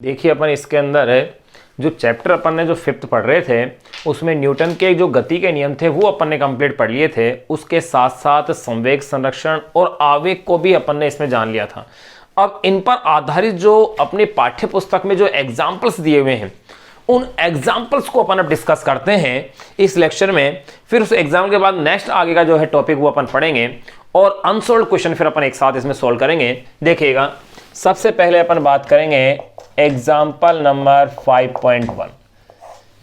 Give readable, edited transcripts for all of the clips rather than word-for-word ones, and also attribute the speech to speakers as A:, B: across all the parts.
A: देखिए अपन इसके अंदर है जो चैप्टर अपन ने जो 5th पढ़ रहे थे उसमें न्यूटन के जो गति के नियम थे वो अपन ने कंप्लीट पढ़ लिए थे। उसके साथ साथ संवेग संरक्षण और आवेग को भी अपन ने इसमें जान लिया था। अब इन पर आधारित जो अपने पाठ्य पुस्तक में जो एग्जाम्पल्स दिए हुए हैं उन एग्जाम्पल्स को अपन अब डिस्कस करते हैं इस लेक्चर में। फिर उस एग्जाम्पल के बाद नेक्स्ट आगे का जो है टॉपिक वो अपन पढ़ेंगे और अनसॉल्व्ड क्वेश्चन फिर अपन एक साथ इसमें सॉल्व करेंगे। देखिएगा सबसे पहले अपन बात करेंगे एग्जाम्पल नंबर 5.1।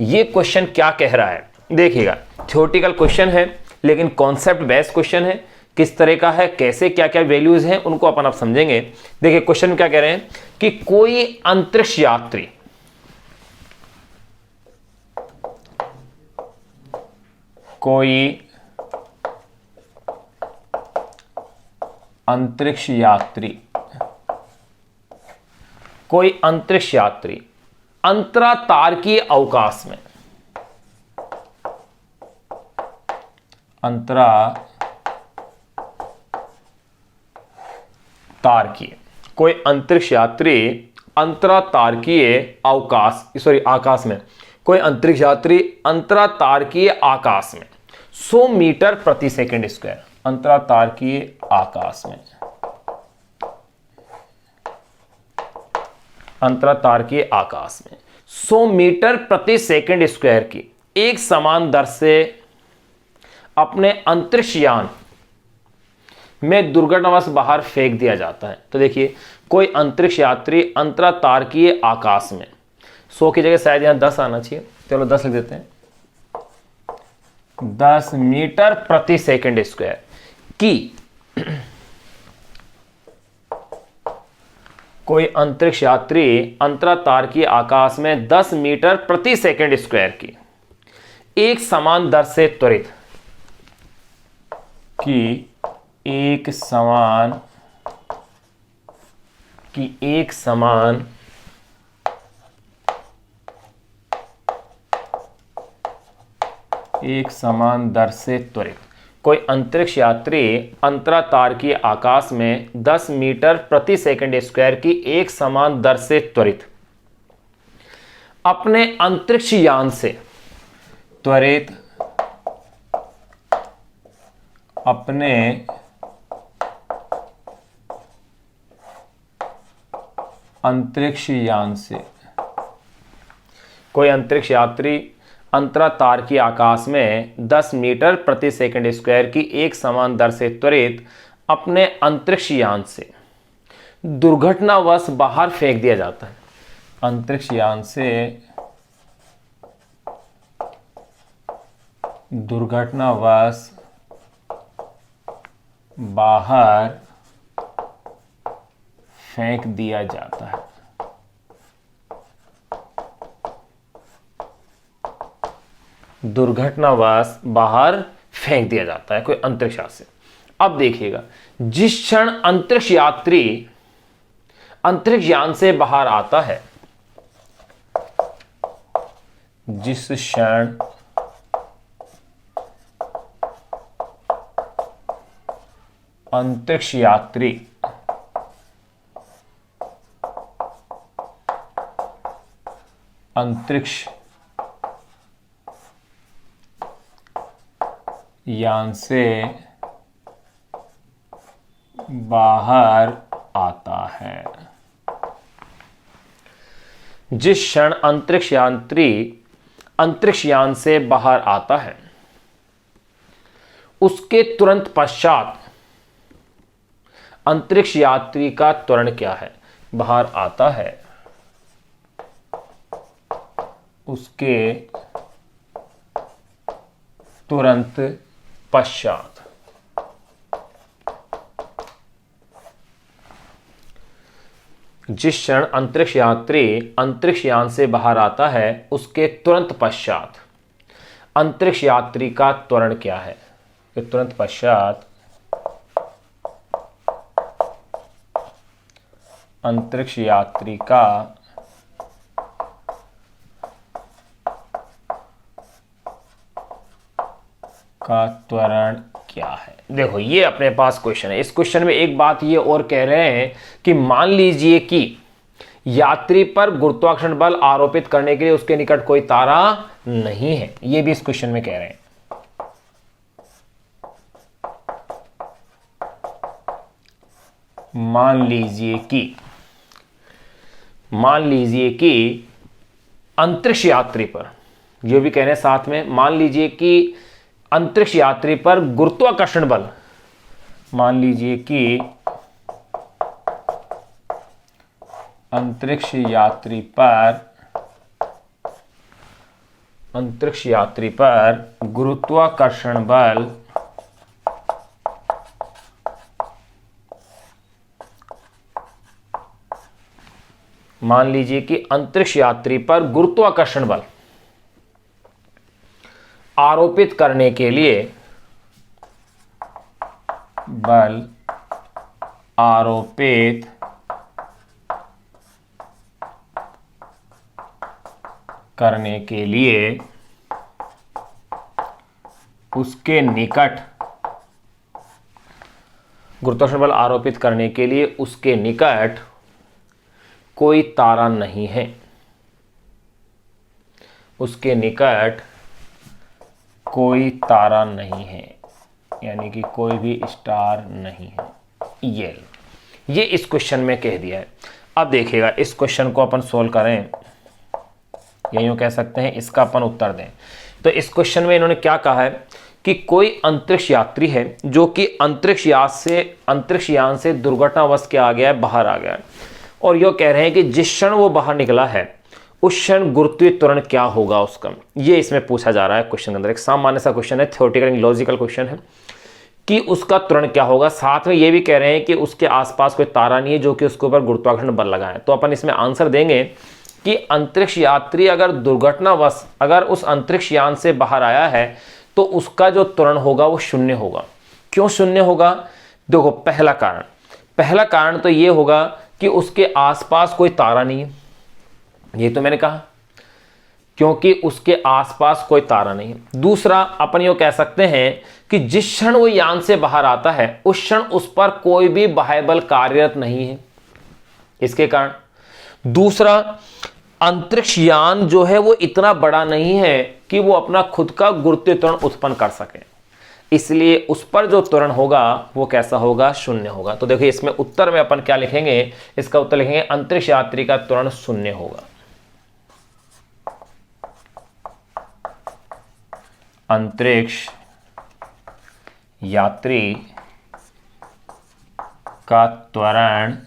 A: ये क्वेश्चन क्या कह रहा है देखिएगा। थ्योरेटिकल क्वेश्चन है लेकिन कॉन्सेप्ट बेस्ड क्वेश्चन है। किस तरह का है, कैसे क्या क्या वैल्यूज हैं उनको अपन अब समझेंगे। देखिए क्वेश्चन क्या कह रहे हैं कि कोई अंतरिक्ष यात्री अंतरातारकीय अवकाश में कोई अंतरिक्ष यात्री अंतरातारकीय आकाश में 100 मीटर प्रति सेकंड स्क्वायर अंतरातारकीय आकाश में 100 मीटर प्रति सेकंड स्क्वायर की एक समान दर से अपने अंतरिक्ष यान में दुर्घटनावश बाहर फेंक दिया जाता है। तो देखिए कोई अंतरिक्ष यात्री अंतरातारकीय आकाश में 100 की जगह शायद यहां 10 आना चाहिए, चलो 10 लिख देते हैं। 10 मीटर प्रति सेकंड स्क्वायर की कोई अंतरिक्ष यात्री अंतरातारकीय आकाश में 10 मीटर प्रति सेकंड स्क्वायर की एक समान दर से त्वरित कोई अंतरिक्ष यात्री अंतरातारकीय आकाश में 10 मीटर प्रति सेकंड स्क्वायर की एक समान दर से त्वरित अपने अंतरिक्ष यान से कोई अंतरिक्ष यात्री अंतरातारकीय आकाश में 10 मीटर प्रति सेकंड स्क्वायर की एक समान दर से त्वरित अपने अंतरिक्ष यान से दुर्घटनावश बाहर फेंक दिया जाता है। अंतरिक्ष यान से दुर्घटनावश बाहर फेंक दिया जाता है। दुर्घटनावश बाहर फेंक दिया जाता है कोई अंतरिक्ष यान से। अब देखिएगा जिस क्षण अंतरिक्ष यात्री अंतरिक्ष यान से बाहर आता है, जिस क्षण अंतरिक्ष यात्री अंतरिक्ष यान से बाहर आता है, जिस क्षण अंतरिक्ष यात्री अंतरिक्ष यान से बाहर आता है उसके तुरंत पश्चात अंतरिक्ष यात्री का त्वरण क्या है, बाहर आता है उसके तुरंत पश्चात जिस क्षण अंतरिक्ष यात्री अंतरिक्ष यान से बाहर आता है उसके तुरंत पश्चात अंतरिक्ष यात्री का त्वरण क्या है, तुरंत पश्चात अंतरिक्ष यात्री का त्वरण क्या है। देखो ये अपने पास क्वेश्चन है। इस क्वेश्चन में एक बात ये और कह रहे हैं कि मान लीजिए कि यात्री पर गुरुत्वाकर्षण बल आरोपित करने के लिए उसके निकट कोई तारा नहीं है, यह भी इस क्वेश्चन में कह रहे हैं। मान लीजिए कि अंतरिक्ष यात्री पर, ये भी कह रहे हैं साथ में, मान लीजिए कि अंतरिक्ष यात्री पर गुरुत्वाकर्षण बल, मान लीजिए कि अंतरिक्ष यात्री पर गुरुत्वाकर्षण बल मान लीजिए कि अंतरिक्ष यात्री पर गुरुत्वाकर्षण बल आरोपित करने के लिए उसके निकट गुरुत्वाकर्षण बल आरोपित करने के लिए उसके निकट कोई तारा नहीं है, उसके निकट कोई तारा नहीं है, यानी कि कोई भी स्टार नहीं है। ये इस क्वेश्चन में कह दिया है। अब देखिएगा इस क्वेश्चन को अपन सोल्व करें, यूं कह सकते हैं, इसका अपन उत्तर दें। तो इस क्वेश्चन में इन्होंने क्या कहा है कि कोई अंतरिक्ष यात्री है जो कि अंतरिक्ष यान से दुर्घटनावश क्या आ गया है, बाहर आ गया है, और यह कह रहे हैं कि जिस क्षण वो बाहर निकला है उस क्षण गुरुत्वीय त्वरण क्या होगा उसका, ये इसमें पूछा जा रहा है क्वेश्चन के अंदर। एक सामान्य सा क्वेश्चन है, थ्योरेटिकल लॉजिकल क्वेश्चन है कि उसका त्वरण क्या होगा। साथ में ये भी कह रहे हैं कि उसके आसपास कोई तारा नहीं है जो कि उसके ऊपर गुरुत्वाकर्षण बल लगा है। तो अपन इसमें आंसर देंगे कि अंतरिक्ष यात्री अगर दुर्घटनावश अगर उस अंतरिक्ष यान से बाहर आया है तो उसका जो त्वरण होगा वो शून्य होगा। क्यों शून्य होगा? देखो, पहला कारण तो ये होगा कि उसके आसपास कोई तारा नहीं है, ये तो मैंने कहा, क्योंकि उसके आसपास कोई तारा नहीं है। दूसरा, अपन ये कह सकते हैं कि जिस क्षण वो यान से बाहर आता है उस क्षण उस पर कोई भी बाह्य बल कार्यरत नहीं है, इसके कारण। दूसरा, अंतरिक्ष यान जो है वो इतना बड़ा नहीं है कि वो अपना खुद का गुरुत्वीय त्वरण उत्पन्न कर सके, इसलिए उस पर जो त्वरण होगा वो कैसा होगा? शून्य होगा। तो देखिए इसमें उत्तर में अपन क्या लिखेंगे, इसका उत्तर लिखेंगे अंतरिक्ष यात्री का त्वरण शून्य होगा। अंतरिक्ष यात्री का त्वरण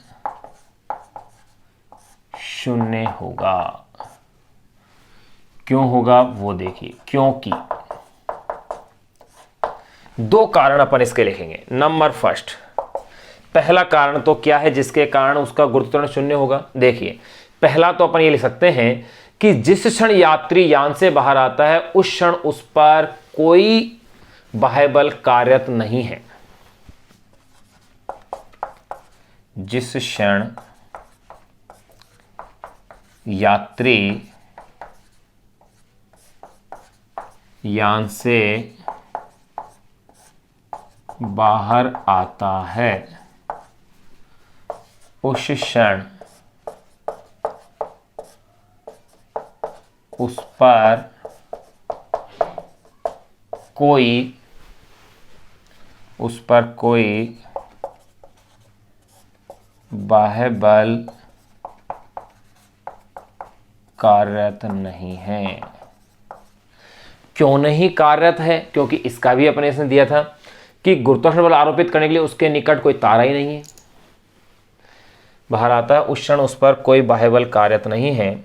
A: शून्य होगा। क्यों होगा वो देखिए, क्योंकि दो कारण अपन इसके लिखेंगे। नंबर फर्स्ट, पहला कारण तो क्या है जिसके कारण उसका गुरुत्व त्वरण शून्य होगा? देखिए, पहला तो अपन ये लिख सकते हैं कि जिस क्षण यात्री यान से बाहर आता है उस क्षण उस पर कोई बाह्य बल कार्यरत नहीं है। जिस क्षण यात्री यान से बाहर आता है उस क्षण उस पर कोई बाह्य बल कार्यरत नहीं है। क्यों नहीं कार्यरत है? क्योंकि इसका भी अपने इसने दिया था कि गुरुत्वाकर्षण बल आरोपित करने के लिए उसके निकट कोई तारा ही नहीं है, बाहर आता है उस क्षण उस पर कोई बाह्य बल कार्यरत नहीं है,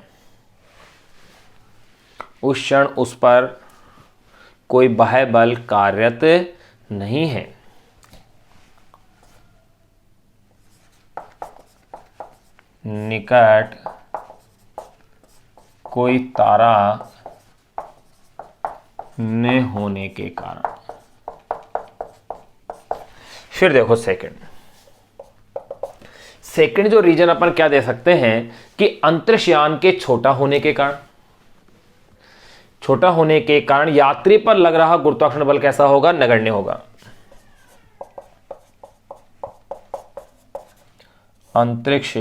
A: उस क्षण उस पर कोई बाह्य बल कार्यरत नहीं है। निकट कोई तारा न होने के कारण। फिर देखो सेकंड जो रीजन अपन क्या दे सकते हैं कि अंतरिक्ष यान के छोटा होने के कारण यात्री पर लग रहा गुरुत्वाकर्षण बल कैसा होगा? नगण्य होगा। अंतरिक्ष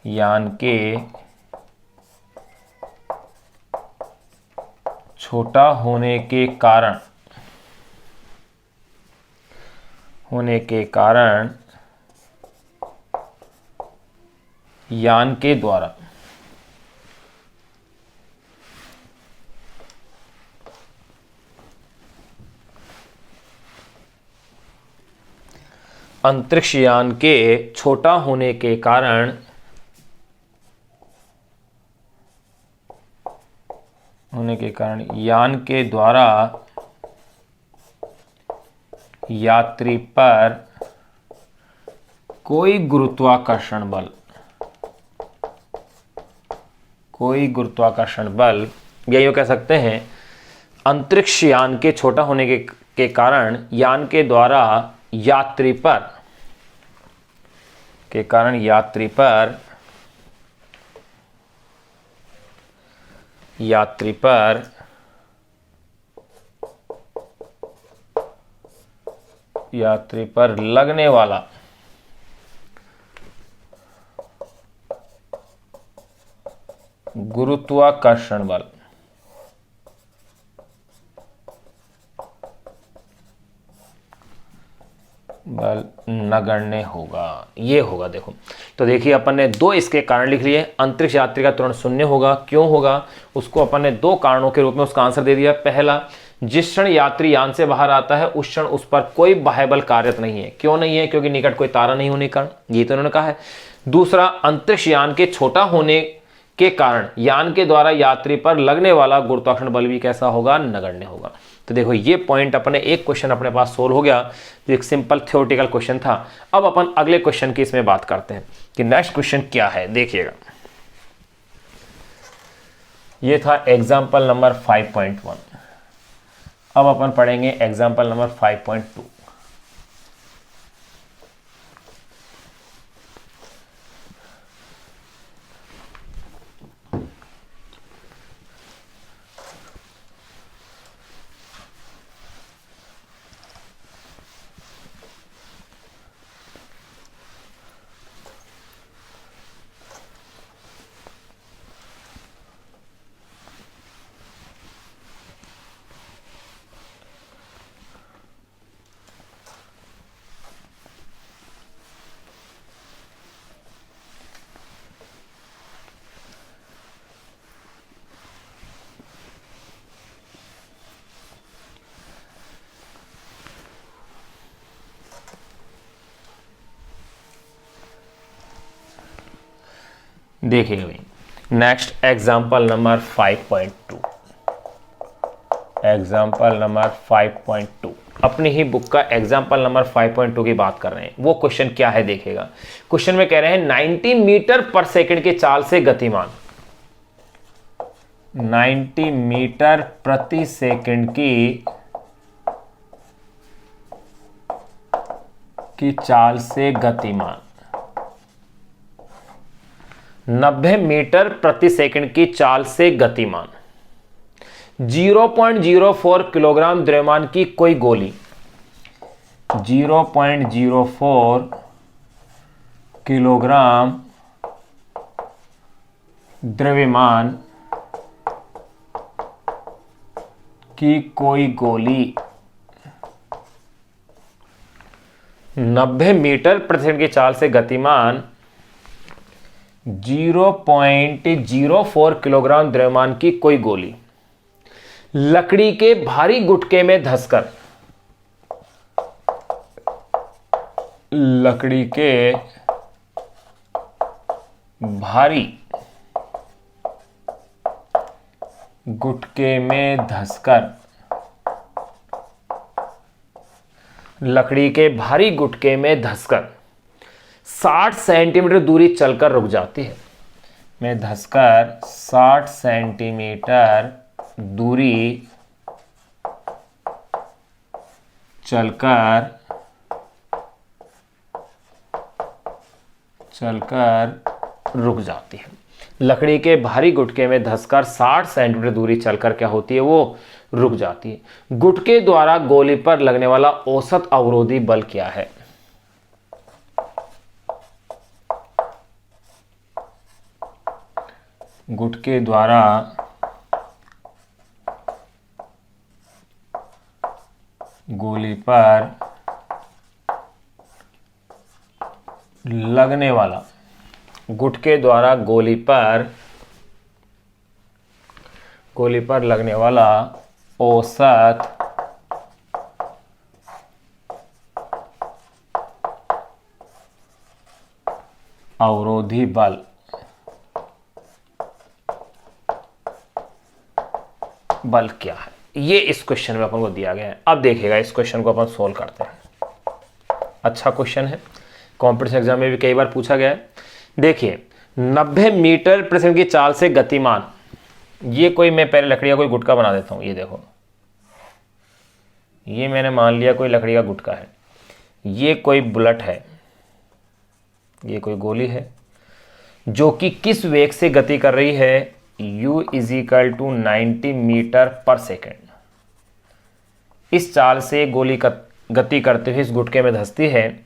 A: यान के छोटा होने के कारण यान के द्वारा अंतरिक्ष यान के छोटा होने के कारण यान के द्वारा यात्री पर कोई गुरुत्वाकर्षण बल या यूं कह सकते हैं अंतरिक्ष यान के छोटा होने के कारण यान के द्वारा यात्री पर लगने वाला गुरुत्वाकर्षण बल नगण्य होगा। ये होगा, देखो तो देखिए अपन ने दो इसके कारण लिख लिए। अंतरिक्ष यात्री का त्वरण शून्य होगा, क्यों होगा उसको अपन ने दो कारणों के रूप में उसका आंसर दे दिया। पहला, जिस क्षण यात्री यान से बाहर आता है उस क्षण उस पर कोई बाह्य बल कार्यरत नहीं है। क्यों नहीं है? क्योंकि निकट कोई तारा नहीं होने के कारण, ये तो उन्होंने कहा है। दूसरा, अंतरिक्ष यान के छोटा होने के कारण यान के द्वारा यात्री पर लगने वाला गुरुत्वाकर्षण बल भी कैसा होगा? नगण्य होगा। तो देखो ये पॉइंट अपने एक क्वेश्चन अपने पास सोल्व हो गया, जो एक सिंपल थ्योरेटिकल क्वेश्चन था। अब अपन अगले क्वेश्चन की इसमें बात करते हैं कि नेक्स्ट क्वेश्चन क्या है। देखिएगा, ये था एग्जाम्पल नंबर 5.1। अब अपन पढ़ेंगे एग्जाम्पल नंबर 5.2। देखिएगा भाई, next example number 5.2। Example number 5.2 अपनी ही बुक का एग्जाम्पल नंबर 5.2 की बात कर रहे हैं। वो क्वेश्चन क्या है देखिएगा। क्वेश्चन में कह रहे हैं 90 मीटर पर सेकंड की चाल से गतिमान 90 मीटर प्रति सेकंड की चाल से गतिमान 90 मीटर प्रति सेकंड की चाल से गतिमान 0.04 किलोग्राम द्रव्यमान की कोई गोली 0.04 किलोग्राम द्रव्यमान की कोई गोली 90 मीटर प्रति सेकंड की चाल से गतिमान 0.04 किलोग्राम द्रव्यमान की कोई गोली लकड़ी के भारी गुटके में धंसकर लकड़ी के भारी गुटके में धंसकर लकड़ी के भारी गुटके में धंसकर 60 सेंटीमीटर दूरी चलकर रुक जाती है। में धंसकर 60 सेंटीमीटर दूरी चलकर रुक जाती है। लकड़ी के भारी गुटके में धंसकर 60 सेंटीमीटर दूरी चलकर क्या होती है? वो रुक जाती है। गुटके द्वारा गोली पर लगने वाला औसत अवरोधी बल क्या है? गुटके द्वारा गोली पर लगने वाला, गुटके द्वारा गोली पर लगने वाला औसत अवरोधी बल क्या है, ये इस क्वेश्चन में अपन को दिया गया है। अब देखिएगा इस क्वेश्चन को अपन सोल्व करते हैं। अच्छा क्वेश्चन है, कॉम्पिटिशन एग्जाम में भी कई बार पूछा गया है। देखिए 90 मीटर प्रति सेकंड की चाल से गतिमान, ये कोई, मैं पहले लकड़ी का कोई गुटका बना देता हूं। ये देखो, ये मैंने मान लिया कोई लकड़ी का गुटका है, ये कोई बुलेट है, ये कोई गोली है जो कि किस वेग से गति कर रही है, u = 90 मीटर पर सेकेंड। इस चाल से गोली गति करते हुए इस गुटके में धंसती है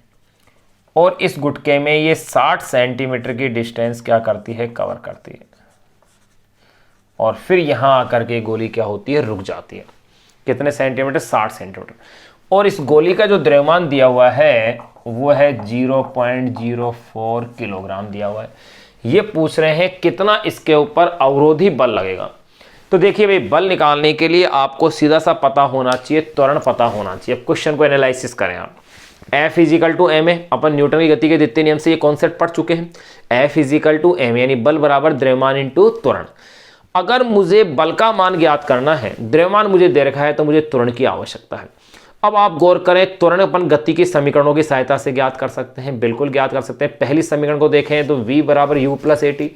A: और इस गुटके में ये 60 सेंटीमीटर की डिस्टेंस क्या करती है, कवर करती है, और फिर यहां आकर के गोली क्या होती है, रुक जाती है। कितने सेंटीमीटर, 60 सेंटीमीटर। और इस गोली का जो द्रव्यमान दिया हुआ है वो है 0.04 किलोग्राम दिया हुआ है। ये पूछ रहे हैं कितना इसके ऊपर अवरोधी बल लगेगा। तो देखिए भाई, बल निकालने के लिए आपको सीधा सा पता होना चाहिए, त्वरण पता होना चाहिए। अब क्वेश्चन को एनालिसिस करें आप। F = ma, अपन न्यूटन की गति के द्वितीय नियम से ये कॉन्सेप्ट पढ़ चुके हैं। F = ma यानी बल बराबर द्रव्यमान इंटू त्वरण। अगर मुझे बल का मान ज्ञात करना है, द्रव्यमान मुझे दे रखा है, तो मुझे त्वरण की आवश्यकता है। अब आप गौर करें, त्वरण अपन गति की समीकरणों की सहायता से ज्ञात कर सकते हैं, बिल्कुल ज्ञात कर सकते हैं। पहली समीकरण को देखें तो v = u + at।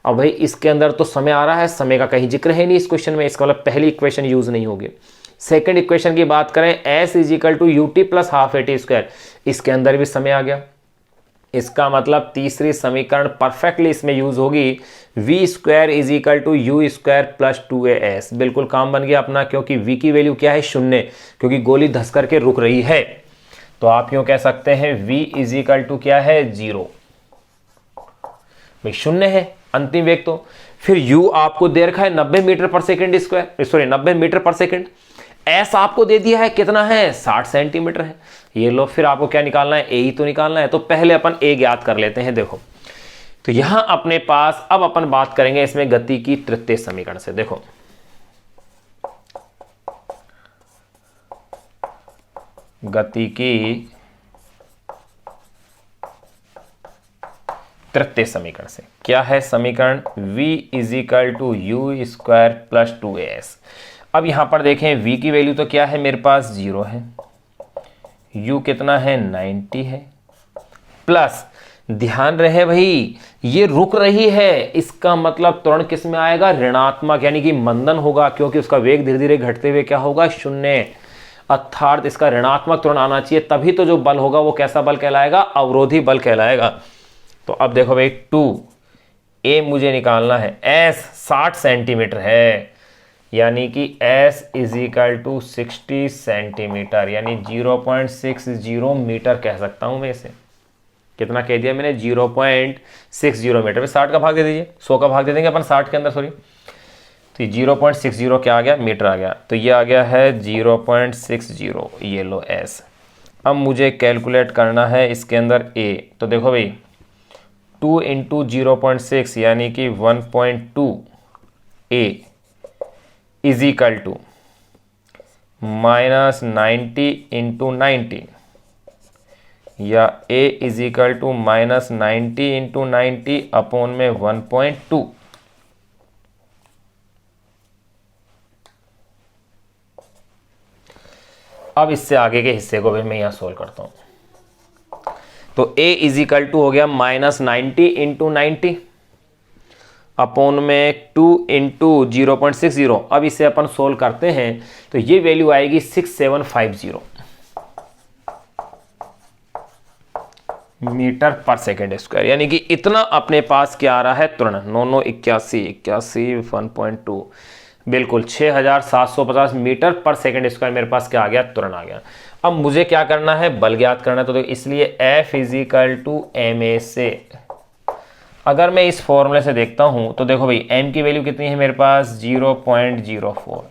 A: अब भाई इसके अंदर तो समय आ रहा है, समय का कहीं जिक्र है नहीं इस क्वेश्चन में, इसका मतलब पहली इक्वेशन यूज नहीं होगी। सेकंड इक्वेशन की बात करें, s = ut + ½ at², इसके अंदर भी समय आ गया। इसका मतलब तीसरी समीकरण परफेक्टली इसमें यूज होगी, v² = u² + 2as। बिल्कुल काम बन गया अपना, क्योंकि v की वैल्यू क्या है, 0, क्योंकि गोली धस करके रुक रही है। तो आप यूं कह सकते हैं v = क्या है, 0, भाई 0 है अंतिम वेग। तो फिर u आपको दे रखा है 90 मीटर पर सेकंड स्क्वायर, सॉरी 90 मीटर पर सेकंड। s आपको दे दिया है कितना है, 60 सेंटीमीटर है। ये लो, फिर आपको क्या निकालना है, a ही तो निकालना है। तो पहले अपन a ज्ञात कर लेते हैं। देखो तो यहां अपने पास, अब अपन बात करेंगे इसमें गति की तृतीय समीकरण से। देखो गति की तृतीय समीकरण से क्या है समीकरण, v = u² + 2as। अब यहां पर देखें v की वैल्यू तो क्या है, मेरे पास 0 है, u कितना है, 90 है, प्लस ध्यान रहे भाई ये रुक रही है, इसका मतलब त्वरण किस में आएगा, ऋणात्मक, यानी कि मंदन होगा, क्योंकि उसका वेग धीरे धीरे घटते हुए क्या होगा, 0। अर्थात इसका ऋणात्मक त्वरण आना चाहिए, तभी तो जो बल होगा वो कैसा बल कहलाएगा, अवरोधी बल कहलाएगा। तो अब देखो भाई 2a मुझे निकालना है, s 60 सेंटीमीटर है, यानी कि s = 60 सेंटीमीटर, यानी 0.60 मीटर कह सकता हूं मैं इसे। कितना कह दिया मैंने, 0.60 मीटर में 60 का भाग दे दीजिए, 100 का भाग दे देंगे अपन 60 के अंदर, सॉरी। तो 0.60 क्या आ गया, मीटर आ गया। तो ये आ गया है 0.60, ये लो s। अब मुझे कैलकुलेट करना है इसके अंदर a। तो देखो भाई 2 × 0.6 यानी कि 1.2 a = -90 × 90, या a = -90 × 90 अपॉन में 1.2। अब इससे आगे के हिस्से को भी मैं यहां सोल्व करता हूं। तो a = हो गया -90 × 90 अपॉन में 2 × 0.60। अब इसे अपन सोल्व करते हैं तो ये वैल्यू आएगी 6750 मीटर पर सेकेंड स्क्वायर, यानी कि इतना अपने पास क्या आ रहा है, त्वरण। 9 9 81 1.2, बिल्कुल 6750 मीटर पर सेकेंड स्क्वायर मेरे पास क्या आ गया, त्वरण आ गया। अब मुझे क्या करना है, बल ज्ञात करना है। तो इसलिए F = ma से अगर मैं इस फॉर्मूले से देखता हूं तो देखो भाई m की वैल्यू कितनी है मेरे पास 0.04,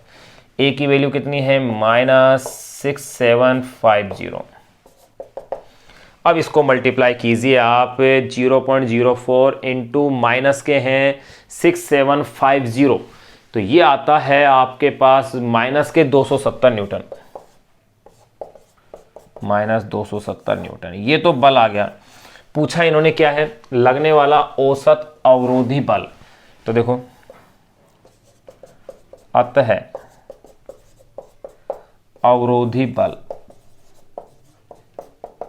A: a की वैल्यू कितनी है -6750। अब इसको मल्टीप्लाई कीजिए आप 0.04 इंटू माइनस के हैं 6750, तो ये आता है आपके पास माइनस के 270 न्यूटन, -270 न्यूटन। ये तो बल आ गया। पूछा इन्होंने क्या है, लगने वाला औसत अवरोधी बल। तो देखो अतः अवरोधी बल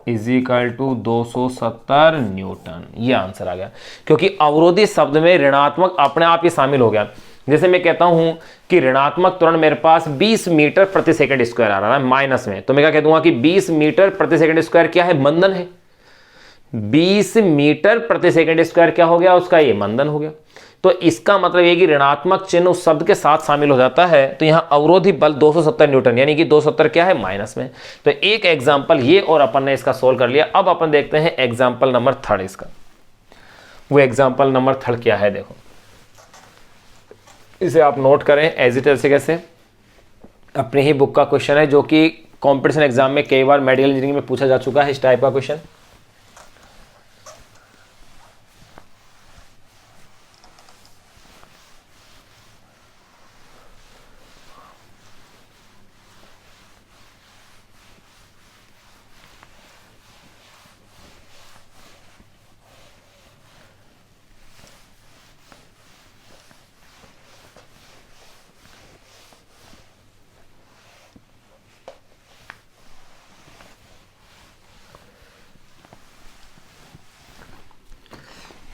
A: इजिकल टू 270 न्यूटन, ये आंसर आ गया। क्योंकि अवरोधी शब्द में ऋणात्मक अपने आप ही शामिल हो गया। जैसे मैं कहता हूं कि ऋणात्मक त्वरण मेरे पास 20 मीटर प्रति सेकंड स्क्वायर आ रहा है माइनस में, तो मैं क्या कह दूंगा कि 20 मीटर प्रति सेकंड स्क्वायर क्या है, मंदन है। 20 मीटर प्रति सेकंड स्क्वायर क्या हो गया उसका, ये मंदन हो गया। तो इसका मतलब ये कि ऋणात्मक चिन्ह उस शब्द के साथ शामिल हो जाता है। तो यहां अवरोधी बल 270 न्यूटन, यानी कि 270 क्या है, माइनस में। तो एक एग्जाम्पल ये और अपन ने इसका सोल्व कर लिया। अब अपन देखते हैं एग्जाम्पल नंबर 3 इसका। वो एग्जाम्पल नंबर 3 क्या है, देखो इसे आप नोट करें एज इट ऐसे कैसे, अपनी ही बुक का क्वेश्चन है जो कि कॉम्पिटिशन एग्जाम में कई बार मेडिकल इंजीनियरिंग में पूछा जा चुका है इस टाइप का क्वेश्चन।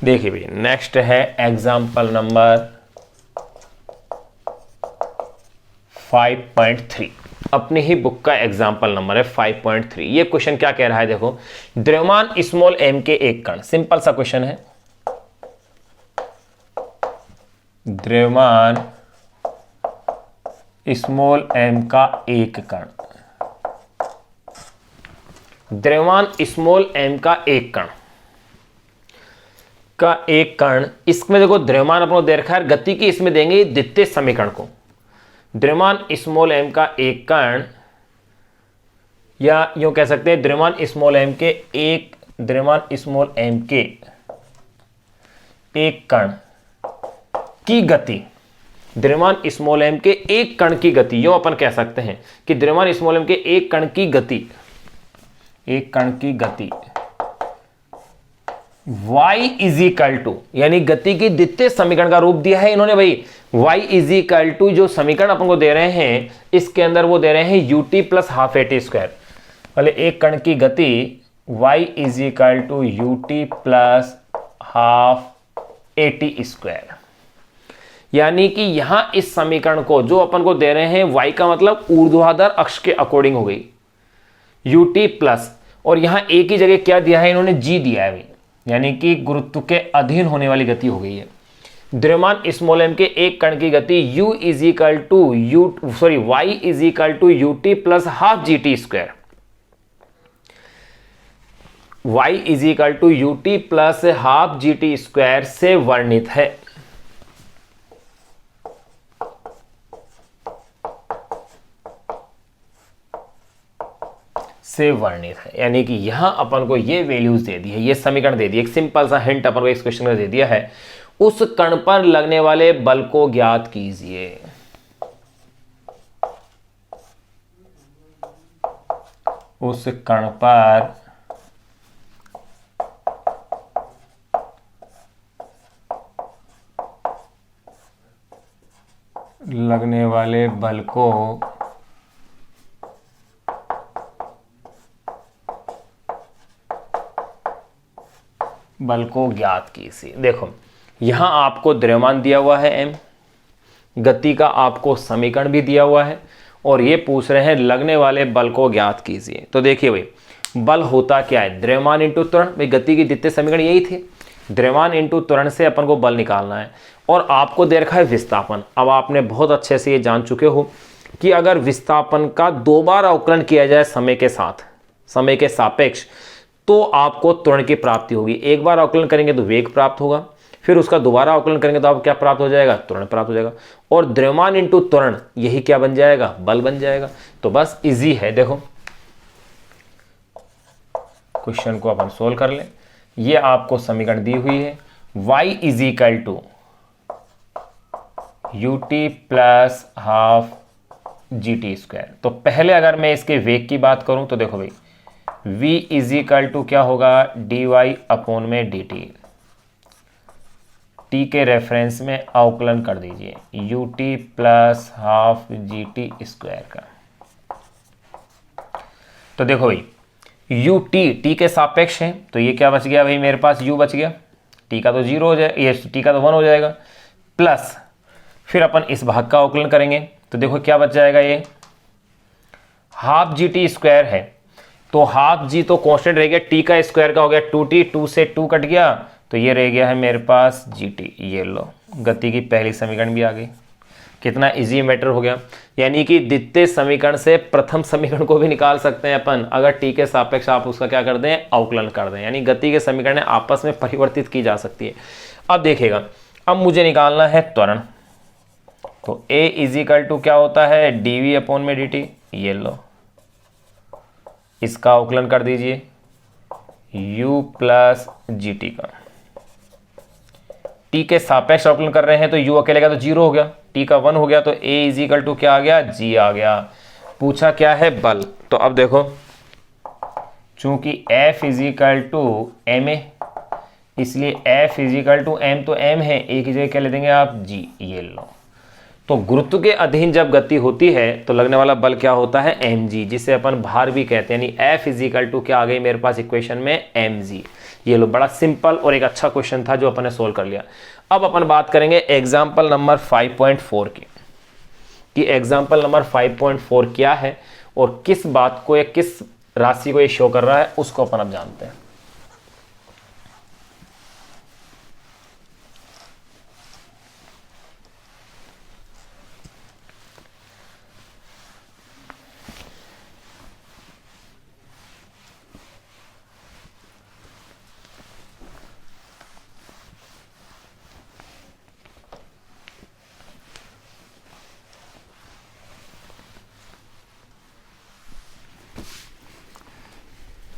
A: देखिए भैया नेक्स्ट है एग्जाम्पल नंबर 5.3, अपनी ही बुक का एग्जाम्पल नंबर है 5.3। ये क्वेश्चन क्या कह रहा है, देखो द्रव्यमान स्मॉल m के एक कण, सिंपल सा क्वेश्चन है। द्रव्यमान स्मॉल m का एक कण, द्रव्यमान स्मॉल m का एक कण का एक कण, इसमें देखो द्रव्यमान अपने दे रखा है, गति की इसमें देंगे द्वितीय समीकरण को। द्रव्यमान स्मॉल m का एक कण, या यूं कह सकते हैं द्रव्यमान स्मॉल m के एक, द्रव्यमान स्मॉल m के एक कण की गति, द्रव्यमान स्मॉल m के एक कण की गति, यूं अपन कह सकते हैं कि द्रव्यमान स्मॉल m के एक कण की गति, एक कण की गति y इजिकल टू, यानी गति की द्वितीय समीकरण का रूप दिया है इन्होंने भाई। y इजिकल टू जो समीकरण अपन को दे रहे हैं इसके अंदर वो दे रहे हैं ut plus half a t square, वाले एक कण की गति y is equal to ut plus half a t square. यानी कि यहां इस समीकरण को जो अपन को दे रहे हैं y का मतलब ऊर्ध्वाधर अक्ष के अकॉर्डिंग हो गई ut प्लस, और यहां a की जगह क्या दिया है इन्होंने, g दिया है भाई, यानी कि गुरुत्व के अधीन होने वाली गति हो गई है। द्रव्यमान स्मॉल m के एक कण की गति u is equal to y is equal to ut plus half g t square, y is equal to ut plus half g t square से वर्णित है। से वर्णित है, यानी कि यहां अपन को ये वैल्यूज दे दी है, ये समीकरण दे दी, एक सिंपल सा हिंट अपन को इस क्वेश्चन में दे दिया है। उस कण पर लगने वाले बल को ज्ञात कीजिए। उस कण पर लगने वाले बल को ज्ञात कीजिए। देखो यहां आपको द्रव्यमान दिया हुआ है m, गति का आपको समीकरण भी दिया हुआ है, और ये पूछ रहे हैं लगने वाले बल को ज्ञात कीजिए। तो देखिए भाई बल होता क्या है, द्रव्यमान इंटू त्वरण, भाई गति की द्वितीय समीकरण यही थे, द्रव्यमान इंटू त्वरण से अपन को बल निकालना है। और आपको दे रखा है विस्थापन। अब आपने बहुत अच्छे से ये जान चुके हो कि अगर विस्थापन का दो बार अवकलन किया जाए समय के साथ, समय के सापेक्ष, तो आपको त्वरण की प्राप्ति होगी। एक बार अवकलन करेंगे तो वेग प्राप्त होगा, फिर उसका दोबारा अवकलन करेंगे तो आपको क्या प्राप्त हो जाएगा, त्वरण प्राप्त हो जाएगा। और द्रव्यमान इंटू त्वरण यही क्या बन जाएगा, बल बन जाएगा। तो बस इजी है, देखो क्वेश्चन को अपन सोल्व कर लें। ये आपको समीकरण दी हुई है, y is equal to ut plus half gt square. तो पहले अगर मैं इसके वेग की बात करूं तो देखो भाई, v इज इक्वल टू क्या होगा, dy अपॉन में dt। t के रेफरेंस में अवकलन कर दीजिए ut plus half gt square का। तो देखो भाई ut t के सापेक्ष है, तो ये क्या बच गया भाई, मेरे पास u बच गया, t का तो 0 हो जाए, ये t का तो 1 हो जाएगा, प्लस फिर अपन इस भाग का अवकलन करेंगे तो देखो क्या बच जाएगा, ये हाफ जी टी स्क्वायर है, तो हाफ जी तो कांस्टेंट रह गया, टी का स्क्वायर का हो गया 2t, 2 से 2 कट गया, तो ये रह गया है मेरे पास gt। ये लो, गति की पहली समीकरण भी आ गई। कितना इजी मैटर हो गया, यानी कि द्वितीय समीकरण से प्रथम समीकरण को भी निकाल सकते हैं अपन, अगर t के सापेक्ष आप उसका क्या कर दें, अवकलन कर दें, यानी गति के समीकरण आपस में परिवर्तित की जा सकती है। अब देखिएगा, अब मुझे निकालना है त्वरण, तो a इज इक्वल टू क्या होता है, dv अपॉन में dt। ये लो, इसका अवकलन कर दीजिए u प्लस जी टी का, t के सापेक्ष अवकलन कर रहे हैं तो u अकेले का तो 0 हो गया, t का 1 हो गया, तो a इज इक्वल टू क्या आ गया, g आ गया। पूछा क्या है, बल। तो अब देखो, चूंकि F is equal to m a, इसलिए F is equal to m, तो m है, a की जगह क्या ले देंगे आप, g। ये लो, तो गुरुत्व के अधीन जब गति होती है तो लगने वाला बल क्या होता है, mg, जिसे अपन भार भी कहते हैं, यानी F इज इक्वल टू क्या आ गई मेरे पास इक्वेशन में, mg। ये लो, बड़ा सिंपल और एक अच्छा क्वेश्चन था जो अपन ने सोल्व कर लिया। अब अपन बात करेंगे एग्जाम्पल नंबर 5.4 की, कि एग्जाम्पल नंबर 5.4 क्या है और किस बात को या किस राशि को ये शो कर रहा है, उसको अपन अब जानते हैं।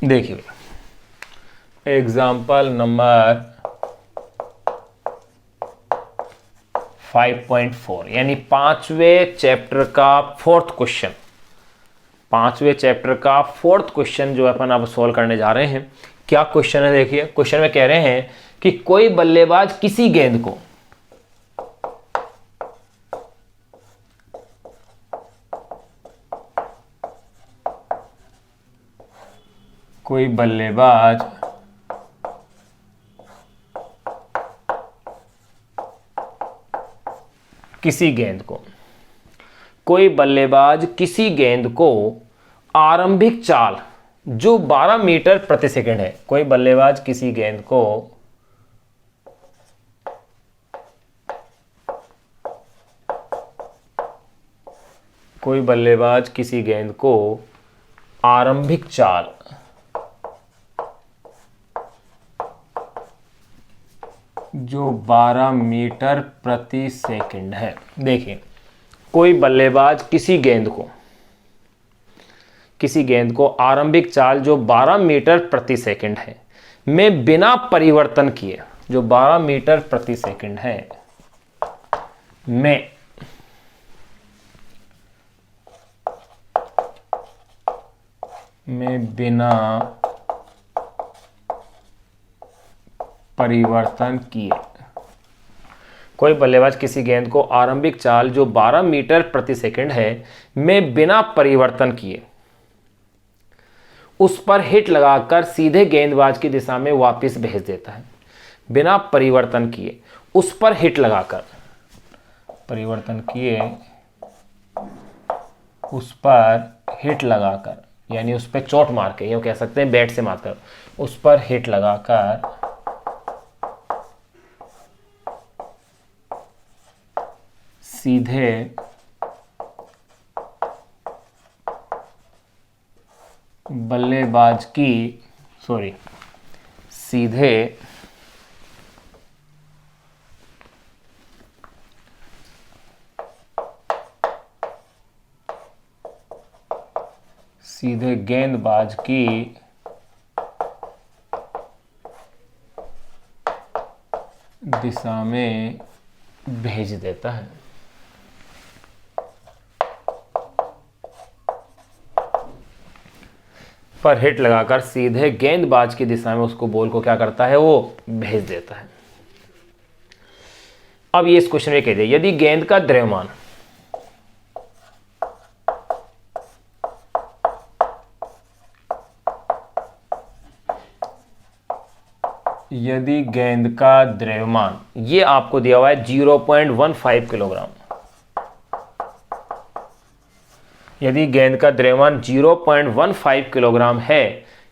A: देखिए एग्जाम्पल नंबर 5.4 यानी पांचवें चैप्टर का फोर्थ क्वेश्चन, पांचवें चैप्टर का फोर्थ क्वेश्चन जो अपन अब सॉल्व करने जा रहे हैं। क्या क्वेश्चन है, देखिए क्वेश्चन में कह रहे हैं कि कोई बल्लेबाज किसी गेंद को कोई बल्लेबाज किसी गेंद को कोई बल्लेबाज किसी गेंद को आरंभिक चाल जो 12 मीटर प्रति सेकंड है, कोई बल्लेबाज किसी गेंद को कोई बल्लेबाज किसी गेंद को आरंभिक चाल जो 12 मीटर प्रति सेकंड है। देखिए, कोई बल्लेबाज किसी गेंद को आरंभिक चाल जो 12 मीटर प्रति सेकंड है में बिना परिवर्तन किए, जो 12 मीटर प्रति सेकंड है में बिना परिवर्तन किए, कोई बल्लेबाज किसी गेंद को आरंभिक चाल जो 12 मीटर प्रति सेकंड है में बिना परिवर्तन किए उस पर हिट लगाकर सीधे गेंदबाज की दिशा में वापस भेज देता है। बिना परिवर्तन किए उस पर हिट लगाकर, परिवर्तन किए उस पर हिट लगाकर, यानी उस पर चोट मार के, यूं कह सकते हैं बैट से मारकर, उस पर हिट लगाकर सीधे बल्लेबाज की सीधे सीधे गेंदबाज की दिशा में भेज देता है। पर हिट लगाकर सीधे गेंदबाज की दिशा में उसको बॉल को क्या करता है, वो भेज देता है। अब ये इस क्वेश्चन में कह दिया, यदि गेंद का द्रव्यमान ये आपको दिया हुआ है 0.15 किलोग्राम। यदि गेंद का द्रव्यमान 0.15 किलोग्राम है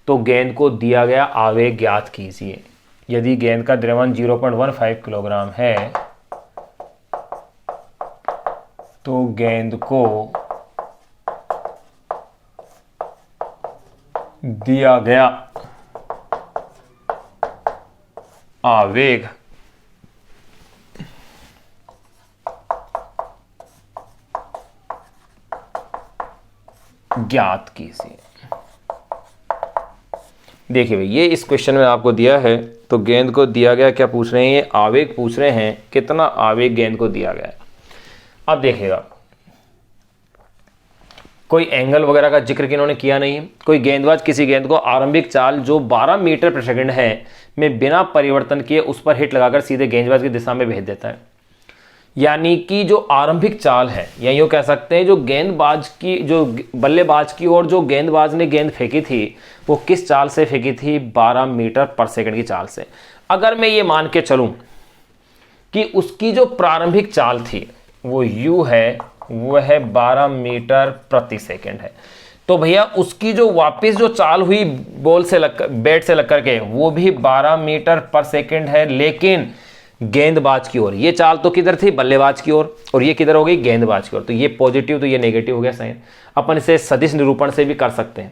A: तो गेंद को दिया गया आवेग ज्ञात कीजिए। यदि गेंद का द्रव्यमान 0.15 किलोग्राम है तो गेंद को दिया गया आवेग ज्ञात कीजिए। देखिए भाई, ये इस क्वेश्चन में आपको दिया है तो गेंद को दिया गया, क्या पूछ रहे हैं, ये आवेग पूछ रहे हैं, कितना आवेग गेंद को दिया गया है। अब देखिएगा, कोई एंगल वगैरह का जिक्र इन्होंने किया नहीं है। कोई गेंदबाज किसी गेंद को आरंभिक चाल जो 12 मीटर प्रति सेकंड है में बिना परिवर्तन किए उस पर हिट लगाकर सीधे गेंदबाज की दिशा में भेज देता है। यानी कि जो आरंभिक चाल है, या यूँ कह सकते हैं जो गेंदबाज की, जो बल्लेबाज की ओर जो गेंदबाज ने गेंद फेंकी थी वो किस चाल से फेंकी थी, 12 मीटर पर सेकंड की चाल से। अगर मैं ये मान के चलूं कि उसकी जो प्रारंभिक चाल थी वो यू है, वो है 12 मीटर प्रति सेकंड है, तो भैया उसकी जो वापस जो चाल हुई बॉल से लगकर, बैट से लगकर के, वो भी 12 मीटर पर सेकंड है, लेकिन गेंदबाज की ओर। ये चाल तो किधर थी, बल्लेबाज की ओर, और ये किधर हो गई, गेंदबाज की ओर। तो ये पॉजिटिव तो ये नेगेटिव हो गया साइन। अपन इसे सदिश निरूपण से भी कर सकते हैं,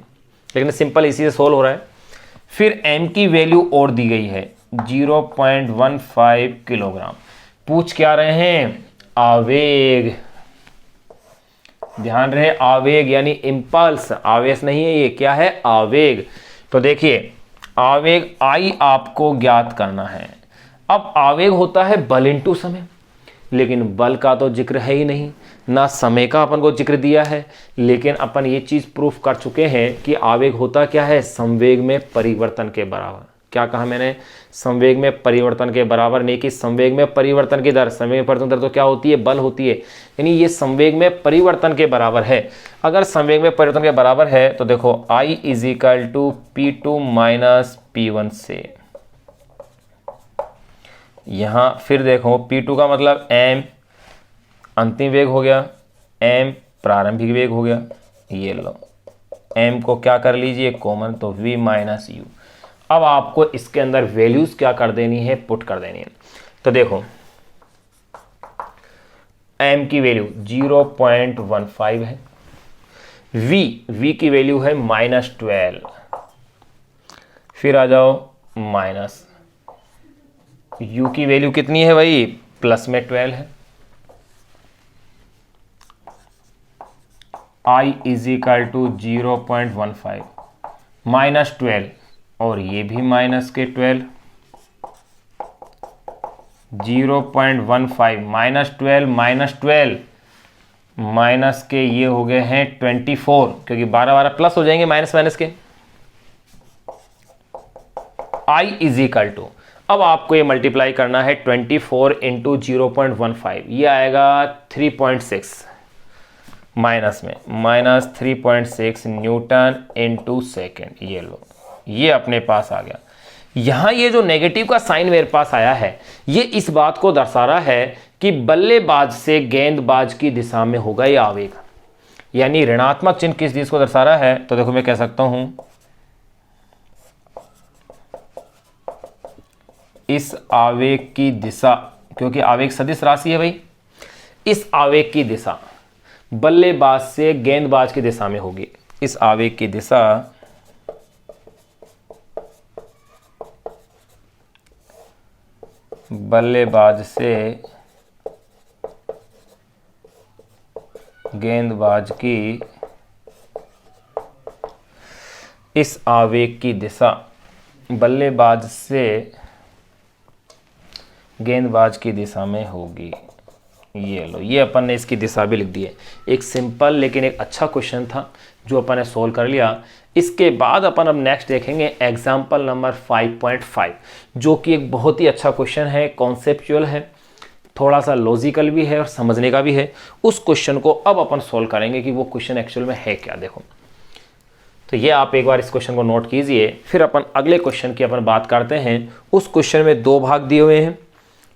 A: लेकिन सिंपल इसी से सोल्व हो रहा है। फिर m की वैल्यू और दी गई है 0.15 किलोग्राम। पूछ क्या रहे हैं, आवेग। ध्यान रहे, आवेग यानी इंपल्स, आवेश नहीं है, ये क्या है, आवेग। तो देखिए, आवेग I आपको ज्ञात करना है। अब आवेग होता है बल इंटू समय, लेकिन बल का तो जिक्र है ही नहीं, ना समय का अपन को जिक्र दिया है। लेकिन अपन ये चीज प्रूफ कर चुके हैं कि आवेग होता क्या है, संवेग में परिवर्तन के बराबर। क्या कहा मैंने, संवेग में परिवर्तन के बराबर, नहीं कि संवेग में परिवर्तन की दर। संवेग में परिवर्तन दर तो क्या होती है, बल होती है, यानी ये संवेग में परिवर्तन के बराबर है। अगर संवेग में परिवर्तन के बराबर है तो देखो I = P2 - P1 से, यहां फिर देखो P2 का मतलब m अंतिम वेग हो गया, m प्रारंभिक वेग हो गया। ये लो, m को क्या कर लीजिए कॉमन, तो v - u। अब आपको इसके अंदर वैल्यूज क्या कर देनी है, पुट कर देनी है। तो देखो m की वैल्यू 0.15 है, v की वैल्यू है -12, फिर आ जाओ माइनस, u की वैल्यू कितनी है भाई, प्लस में 12 है। I = 0.15 -12, और ये भी माइनस के 12, 0.15 -12 -12 माइनस के ये हो गए हैं 24, क्योंकि 12 प्लस हो जाएंगे माइनस माइनस के। I = अब आपको ये मल्टीप्लाई करना है 24 × 0.15, ये आएगा 3.6, माइनस में -3.6 न्यूटन × सेकेंड। ये लो, ये अपने पास आ गया। यहां ये जो नेगेटिव का साइन मेरे पास आया है, ये इस बात को दर्शा रहा है कि बल्लेबाज से गेंदबाज की दिशा में होगा ये आवेग, यानी ऋणात्मक चिन्ह किस चीज को दर्शा रहा है। तो देखो मैं कह सकता हूं इस आवेग की दिशा, क्योंकि आवेग सदिश राशि है भाई, इस आवेग की दिशा बल्लेबाज से गेंदबाज की दिशा में होगी। इस आवेग की दिशा बल्लेबाज से गेंदबाज की इस आवेग की दिशा बल्लेबाज से गेंदबाज की दिशा में होगी। ये लो, ये अपन ने इसकी दिशा भी लिख दी है। एक सिंपल लेकिन एक अच्छा क्वेश्चन था जो अपन ने सोल्व कर लिया। इसके बाद अपन अब नेक्स्ट देखेंगे एग्जाम्पल नंबर 5.5, जो कि एक बहुत ही अच्छा क्वेश्चन है, कॉन्सेप्चुअल है, थोड़ा सा लॉजिकल भी है और समझने का भी है। उस क्वेश्चन को अब अपन सोल्व करेंगे कि वो क्वेश्चन एक्चुअल में है क्या। देखो, तो ये आप एक बार इस क्वेश्चन को नोट कीजिए, फिर अपन अगले क्वेश्चन की अपन बात करते हैं। उस क्वेश्चन में दो भाग दिए हुए हैं,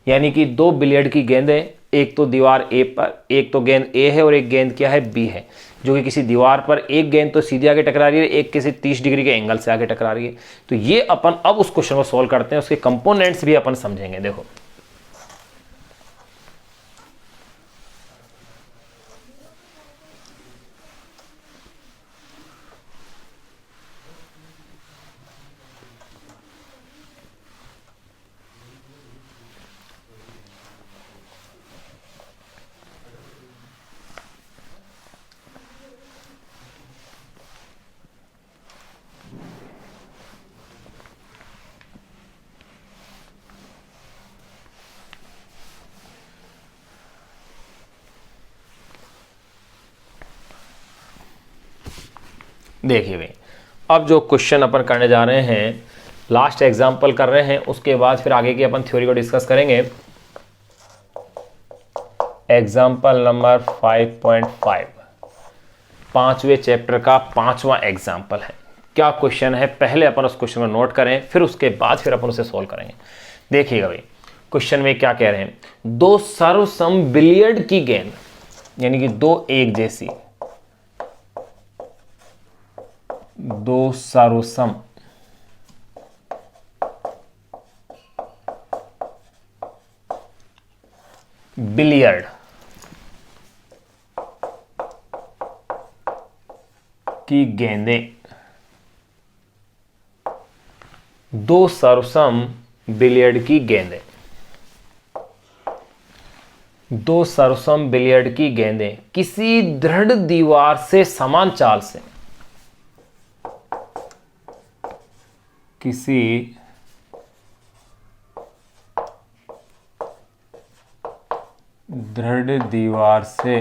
A: यानी कि दो बिलियर्ड की गेंदें, एक तो दीवार ए पर, एक तो गेंद ए है और एक गेंद क्या है, बी है, जो कि किसी दीवार पर एक गेंद तो सीधे आगे टकरा रही है, एक किसी 30 डिग्री के एंगल से आगे टकरा रही है। तो ये अपन अब उस क्वेश्चन को सोल्व करते हैं, उसके कंपोनेंट्स भी अपन समझेंगे। देखो, देखिए भाई, अब जो क्वेश्चन अपन करने जा रहे हैं, लास्ट एग्जाम्पल कर रहे हैं, उसके बाद फिर आगे की अपन थ्योरी को डिस्कस करेंगे। एग्जाम्पल नंबर 5.5 पांचवें चैप्टर का पांचवा एग्जाम्पल है। क्या क्वेश्चन है, पहले अपन उस क्वेश्चन को नोट करें, फिर उसके बाद फिर अपन उसे सोल्व करेंगे। देखिएगा भाई, क्वेश्चन में क्या कह रहे हैं, दो सर्वसम बिलियर्ड की गेंद, यानी कि दो एक जैसी, दो सर्वसम बिलियर्ड की गेंदें, दो सर्वसम बिलियर्ड की गेंदें, दो सर्वसम बिलियर्ड की गेंदें किसी दृढ़ दीवार से समान चाल से, किसी दृढ़ दीवार से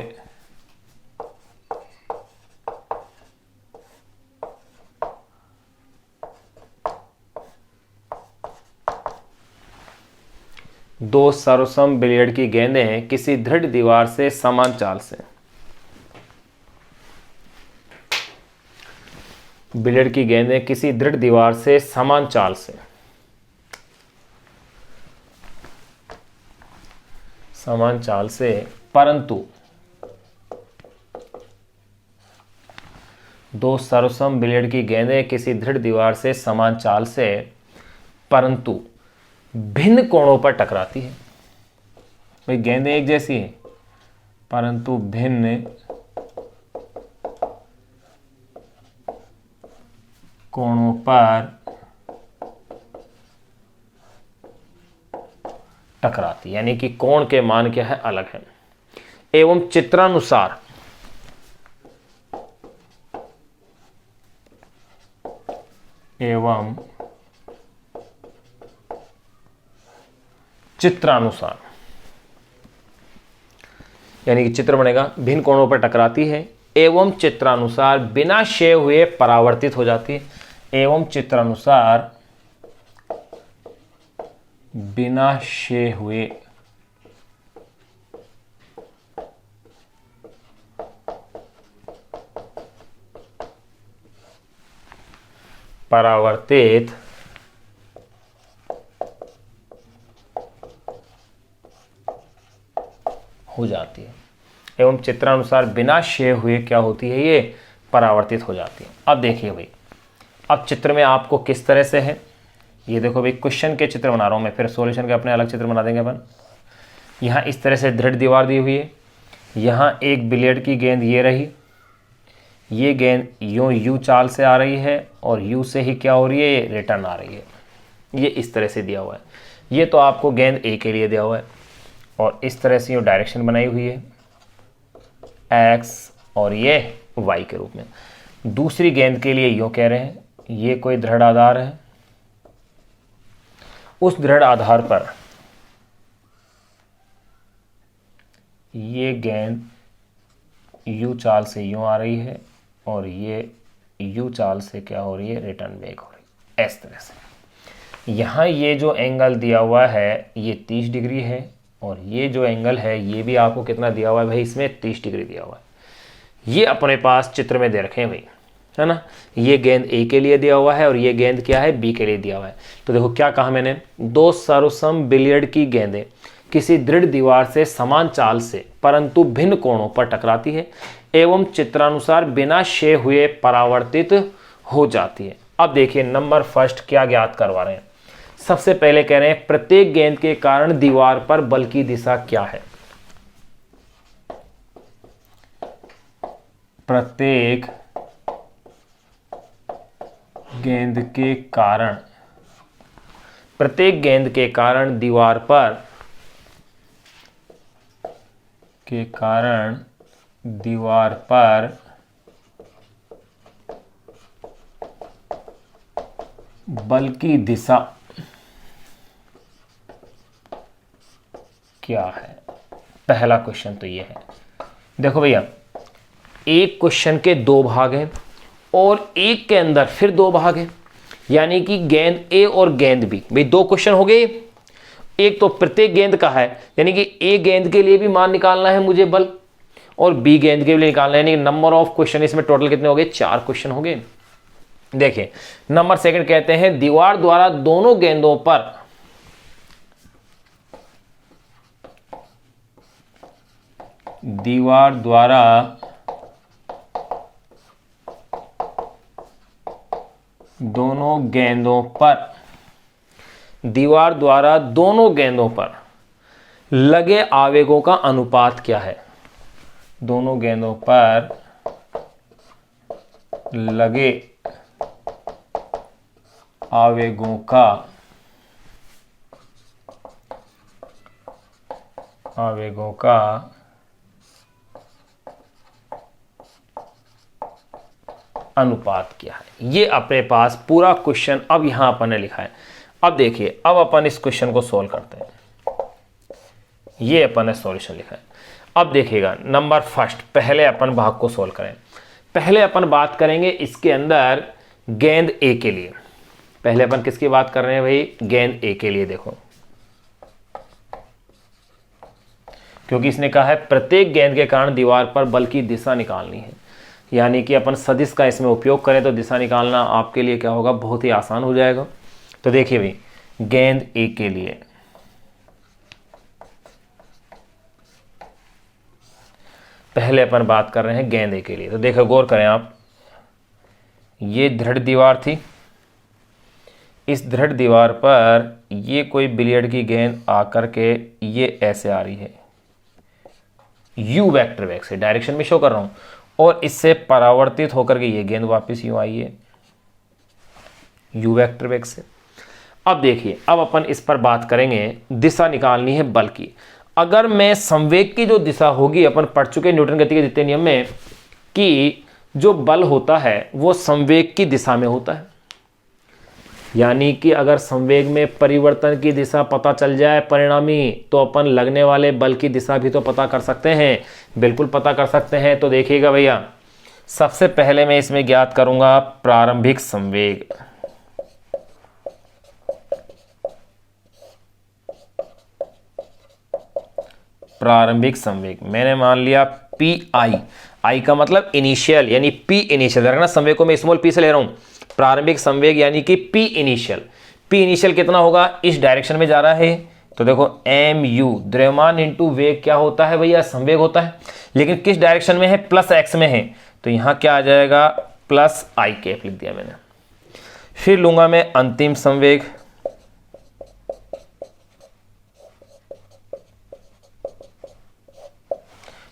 A: दो सर्वसम बिलियर्ड की गेंदें किसी दृढ़ दीवार से समान चाल से, बिलियर्ड की गेंदें किसी दृढ़ दीवार से समान चाल से, समान चाल से, परंतु दो सर्वसम बिलियर्ड की गेंदें किसी दृढ़ दीवार से समान चाल से, परंतु भिन्न कोणों पर टकराती है। भाई, गेंदें एक जैसी हैं, परंतु भिन्न कोणों पर टकराती, यानी कि कोण के मान क्या है, अलग है। एवं चित्रानुसार चित्रानुसार, यानी कि चित्र बनेगा, भिन्न कोणों पर टकराती है, एवं चित्रानुसार बिना क्षय हुए परावर्तित हो जाती है। एवं चित्रानुसार बिना क्षय हुए परावर्तित हो जाती है। एवं चित्रानुसार बिना क्षय हुए क्या होती है, ये परावर्तित हो जाती है। अब देखिए भाई, अब चित्र में आपको किस तरह से है, ये देखो भाई, क्वेश्चन के चित्र बना रहा हूं मैं, फिर सॉल्यूशन के अपने अलग चित्र बना देंगे अपन। यहाँ इस तरह से दृढ़ दीवार दी हुई है, यहाँ एक बिलियर्ड की गेंद ये रही, ये गेंद यूं यू चाल से आ रही है और यू से ही क्या हो रही है, ये रिटर्न आ रही है। ये इस तरह से दिया हुआ है। ये तो आपको गेंद ए के लिए दिया हुआ है और इस तरह से ये डायरेक्शन बनाई हुई है एक्स और ये वाई के रूप में। दूसरी गेंद के लिए यूँ कह रहे हैं ये कोई दृढ़ आधार है, उस दृढ़ आधार पर ये गेंद यू चाल से यूं आ रही है और ये यू चाल से क्या हो रही है, रिटर्न बैक हो रही है, इस तरह से। यहाँ ये जो एंगल दिया हुआ है ये 30 डिग्री है और ये जो एंगल है ये भी आपको कितना दिया हुआ है भाई, इसमें 30 डिग्री दिया हुआ है। ये अपने पास चित्र में दे रखे हैं भाई, है ना। ये गेंद ए के लिए दिया हुआ है और ये गेंद क्या है, बी के लिए दिया हुआ है। तो देखो क्या कहा मैंने, दो सर्वसम बिलियर्ड की गेंदें किसी दृढ़ दीवार से समान चाल से परंतु भिन्न कोणों पर टकराती है एवं चित्रानुसार बिना क्षय हुए परावर्तित हो जाती है। अब देखिए नंबर फर्स्ट क्या ज्ञात करवा रहे हैं। सबसे पहले कह रहे हैं प्रत्येक गेंद के कारण दीवार पर बल की दिशा क्या है। प्रत्येक गेंद के कारण दीवार पर बल की दिशा क्या है। पहला क्वेश्चन तो ये है। देखो भैया एक क्वेश्चन के दो भाग हैं और एक के अंदर फिर दो भाग हैं, यानी कि गेंद ए और गेंद बी, भाई दो क्वेश्चन हो गए। एक तो प्रत्येक गेंद का है, यानी कि ए गेंद के लिए भी मान निकालना है मुझे बल, और बी गेंद के लिए निकालना है, यानी नंबर ऑफ क्वेश्चन इसमें टोटल कितने हो गए, 4 क्वेश्चन हो गए। देखिए नंबर सेकंड कहते हैं दीवार द्वारा दोनों गेंदों पर दीवार द्वारा दोनों गेंदों पर लगे आवेगों का अनुपात क्या है। दोनों गेंदों पर लगे आवेगों का अनुपात क्या है। ये अपने पास पूरा क्वेश्चन अब यहां अपन ने लिखा है। अब देखिए अब अपन इस क्वेश्चन को सॉल्व करते हैं। ये अपन ने सॉल्यूशन लिखा है। अब देखिएगा नंबर फर्स्ट, पहले अपन भाग को सॉल्व करें। पहले अपन बात करेंगे इसके अंदर गेंद ए के लिए। पहले अपन किसकी बात कर रहे हैं भाई, गेंद ए के लिए। देखो क्योंकि इसने कहा है प्रत्येक गेंद के कारण दीवार पर बल की दिशा निकालनी है, यानी कि अपन सदिश का इसमें उपयोग करें तो दिशा निकालना आपके लिए क्या होगा, बहुत ही आसान हो जाएगा। तो देखिए भाई गेंद ए के लिए पहले अपन बात कर रहे हैं गेंद ए के लिए। तो देखो गौर करें आप, ये दृढ़ दीवार थी, इस दृढ़ दीवार पर ये कोई बिलियर्ड की गेंद आकर के ये ऐसे आ रही है, यू वेक्टर वेग से, डायरेक्शन में शो कर रहा हूं, और इससे परावर्तित होकर के ये गेंद वापस यूं आई है यू वेक्टर वेग से। अब देखिए अब अपन इस पर बात करेंगे, दिशा निकालनी है बल की। अगर मैं संवेग की जो दिशा होगी, अपन पढ़ चुके न्यूटन गति के द्वितीय नियम में कि जो बल होता है वो संवेग की दिशा में होता है, यानी कि अगर संवेग में परिवर्तन की दिशा पता चल जाए परिणामी, तो अपन लगने वाले बल की दिशा भी तो पता कर सकते हैं, बिल्कुल पता कर सकते हैं। तो देखिएगा भैया सबसे पहले मैं इसमें ज्ञात करूंगा प्रारंभिक संवेग। प्रारंभिक संवेग मैंने मान लिया पी आई, आई का मतलब इनिशियल, यानी पी इनिशियल रखना, संवेग को मैं स्मॉल पी से ले रहा हूं। प्रारंभिक संवेग यानी कि पी इनिशियल, पी इनिशियल कितना होगा, इस डायरेक्शन में जा रहा है। तो देखो एम यू द्रव्यमान इंटू वेग क्या होता है भैया, संवेग होता है, लेकिन किस डायरेक्शन में है, प्लस एक्स में है, तो यहां क्या आ जाएगा प्लस आई कैप लिख दिया मैंने। फिर लूंगा मैं अंतिम संवेग,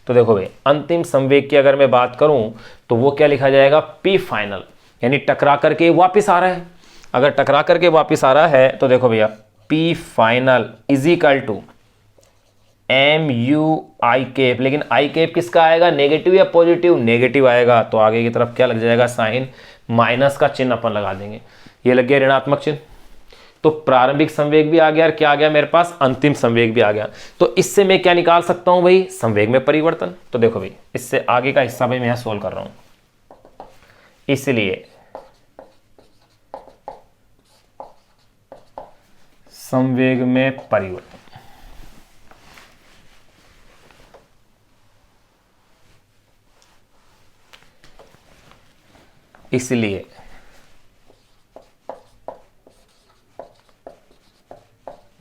A: तो देखो भाई अंतिम संवेग की अगर मैं बात करूं तो वो क्या लिखा जाएगा, पी फाइनल, यानी टकरा करके वापस आ रहा है। अगर टकरा करके वापस आ रहा है तो देखो भैया p final is equal to m you i cap, लेकिन आई कैप किसका आएगा, नेगेटिव या पॉजिटिव, नेगेटिव आएगा, तो आगे की तरफ क्या लग जाएगा साइन माइनस का चिन्ह अपन लगा देंगे, ये लग गया ऋणात्मक चिन्ह। तो प्रारंभिक संवेग भी आ गया और क्या आ गया मेरे पास, अंतिम संवेग भी आ गया। तो इससे मैं क्या निकाल सकता हूं भाई, संवेग में परिवर्तन। तो देखो भाई, इससे आगे का हिस्सा भाई मैं यहां सोल्व कर रहा हूं, इसलिए संवेग में परिवर्तन, इसलिए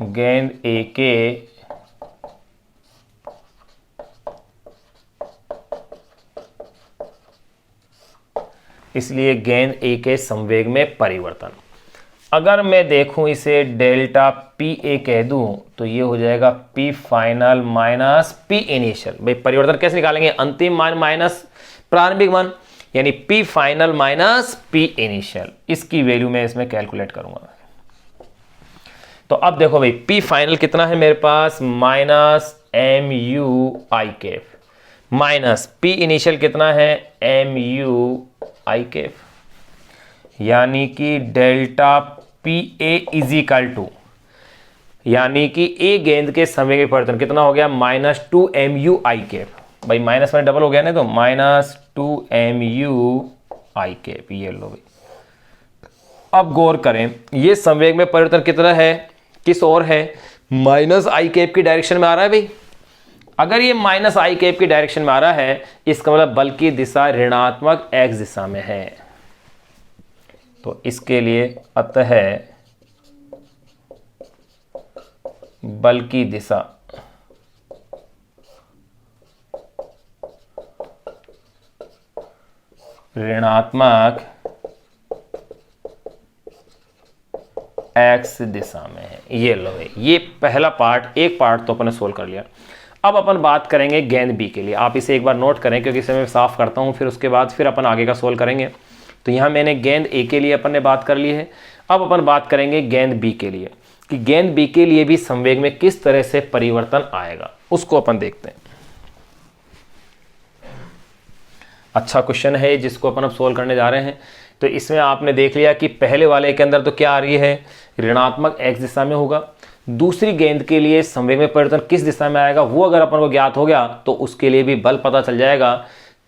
A: गेंद ए के संवेग में परिवर्तन, अगर मैं देखूं इसे डेल्टा पी ए कह दूं तो ये हो जाएगा p final minus P initial. भाई परिवर्तन कैसे निकालेंगे, अंतिम मान माइनस प्रारंभिक मान, यानी P final minus P initial, इसकी वैल्यू मैं इसमें कैलकुलेट करूंगा। तो अब देखो भाई, पी फाइनल कितना है मेरे पास, minus M you I cap, minus P initial कितना है, एम यू आई कैफ, यानी कि delta P A is equal to, यानी कि ए गेंद के संवेग में परिवर्तन कितना हो गया, minus two m you I Kaif. भाई माइनस में डबल हो गया ना, तो minus two m you I Kaif, ये लो भाई। अब गौर करें, ये संवेग में परिवर्तन कितना है, किस ओर है, माइनस आई कैप की डायरेक्शन में आ रहा है भाई। अगर ये माइनस आई कैप की डायरेक्शन में आ रहा है, इसका मतलब बल की दिशा ऋणात्मक एक्स दिशा में है। तो इसके लिए अतः बल की दिशा ऋणात्मक एक्स दिशा में है। ये लो भाई, ये पहला पार्ट, एक पार्ट तो अपन ने सोल्व कर लिया। अब अपन बात करेंगे गेंद बी के लिए। आप इसे एक बार नोट करें, क्योंकि इसे मैं साफ करता हूं, फिर उसके बाद फिर अपन आगे का सोल्व करेंगे। तो यहां मैंने गेंद ए के लिए अपन ने बात कर ली है। अब अपन बात करेंगे गेंद बी के लिए, कि गेंद बी के लिए भी संवेग में किस तरह से परिवर्तन आएगा, उसको अपन देखते हैं। अच्छा क्वेश्चन है जिसको अपन अब सोल्व करने जा रहे हैं। तो इसमें आपने देख लिया कि पहले वाले के अंदर तो क्या आ रही है, ऋणात्मक एक्स दिशा में होगा। दूसरी गेंद के लिए संवेग में परिवर्तन किस दिशा में आएगा, वो अगर अपन को ज्ञात हो गया तो उसके लिए भी बल पता चल जाएगा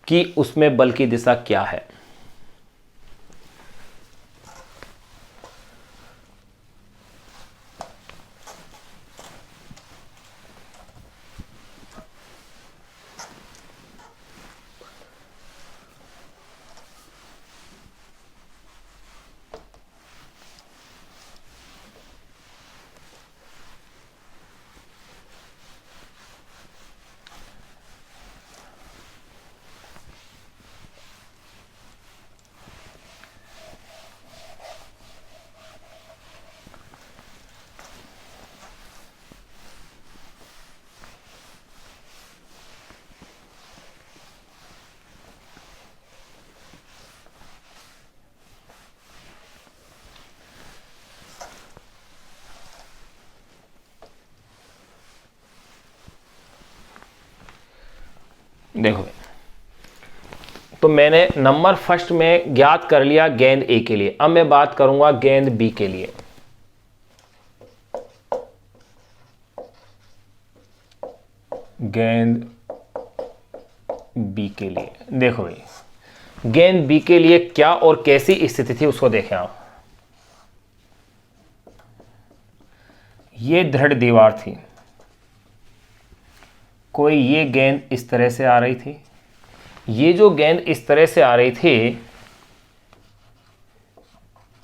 A: कि उसमें बल की दिशा क्या है। देखो, तो मैंने नंबर फर्स्ट में ज्ञात कर लिया गेंद ए के लिए। अब मैं बात करूंगा गेंद बी के लिए। गेंद बी के लिए देखो भाई, गेंद बी के लिए क्या और कैसी स्थिति थी उसको देखें आप। ये दृढ़ दीवार थी, कोई ये गेंद इस तरह से आ रही थी, ये जो गेंद इस तरह से आ रही थी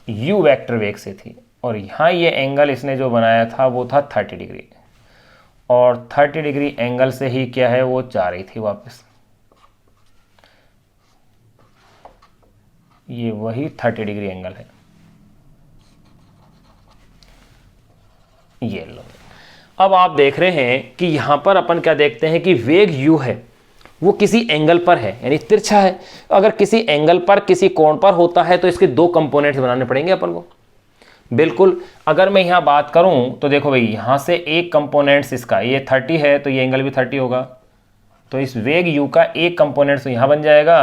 A: यू वेक्टर वेग से थी, और यहां ये एंगल इसने जो बनाया था वो था 30 डिग्री, और 30 डिग्री एंगल से ही क्या है वो जा रही थी वापस। ये वही 30 डिग्री एंगल है, ये लो। अब आप देख रहे हैं कि यहां पर अपन क्या देखते हैं कि वेग u है वो किसी एंगल पर है, यानी तिरछा है। अगर किसी एंगल पर किसी कोण पर होता है तो इसके दो कंपोनेंट्स बनाने पड़ेंगे अपन को। बिल्कुल, अगर मैं यहां बात करूं तो देखो भाई, यहां से एक कंपोनेंट्स इसका ये 30 है तो ये एंगल भी 30 होगा, तो इस वेग u का एक कंपोनेंट्स यहां बन जाएगा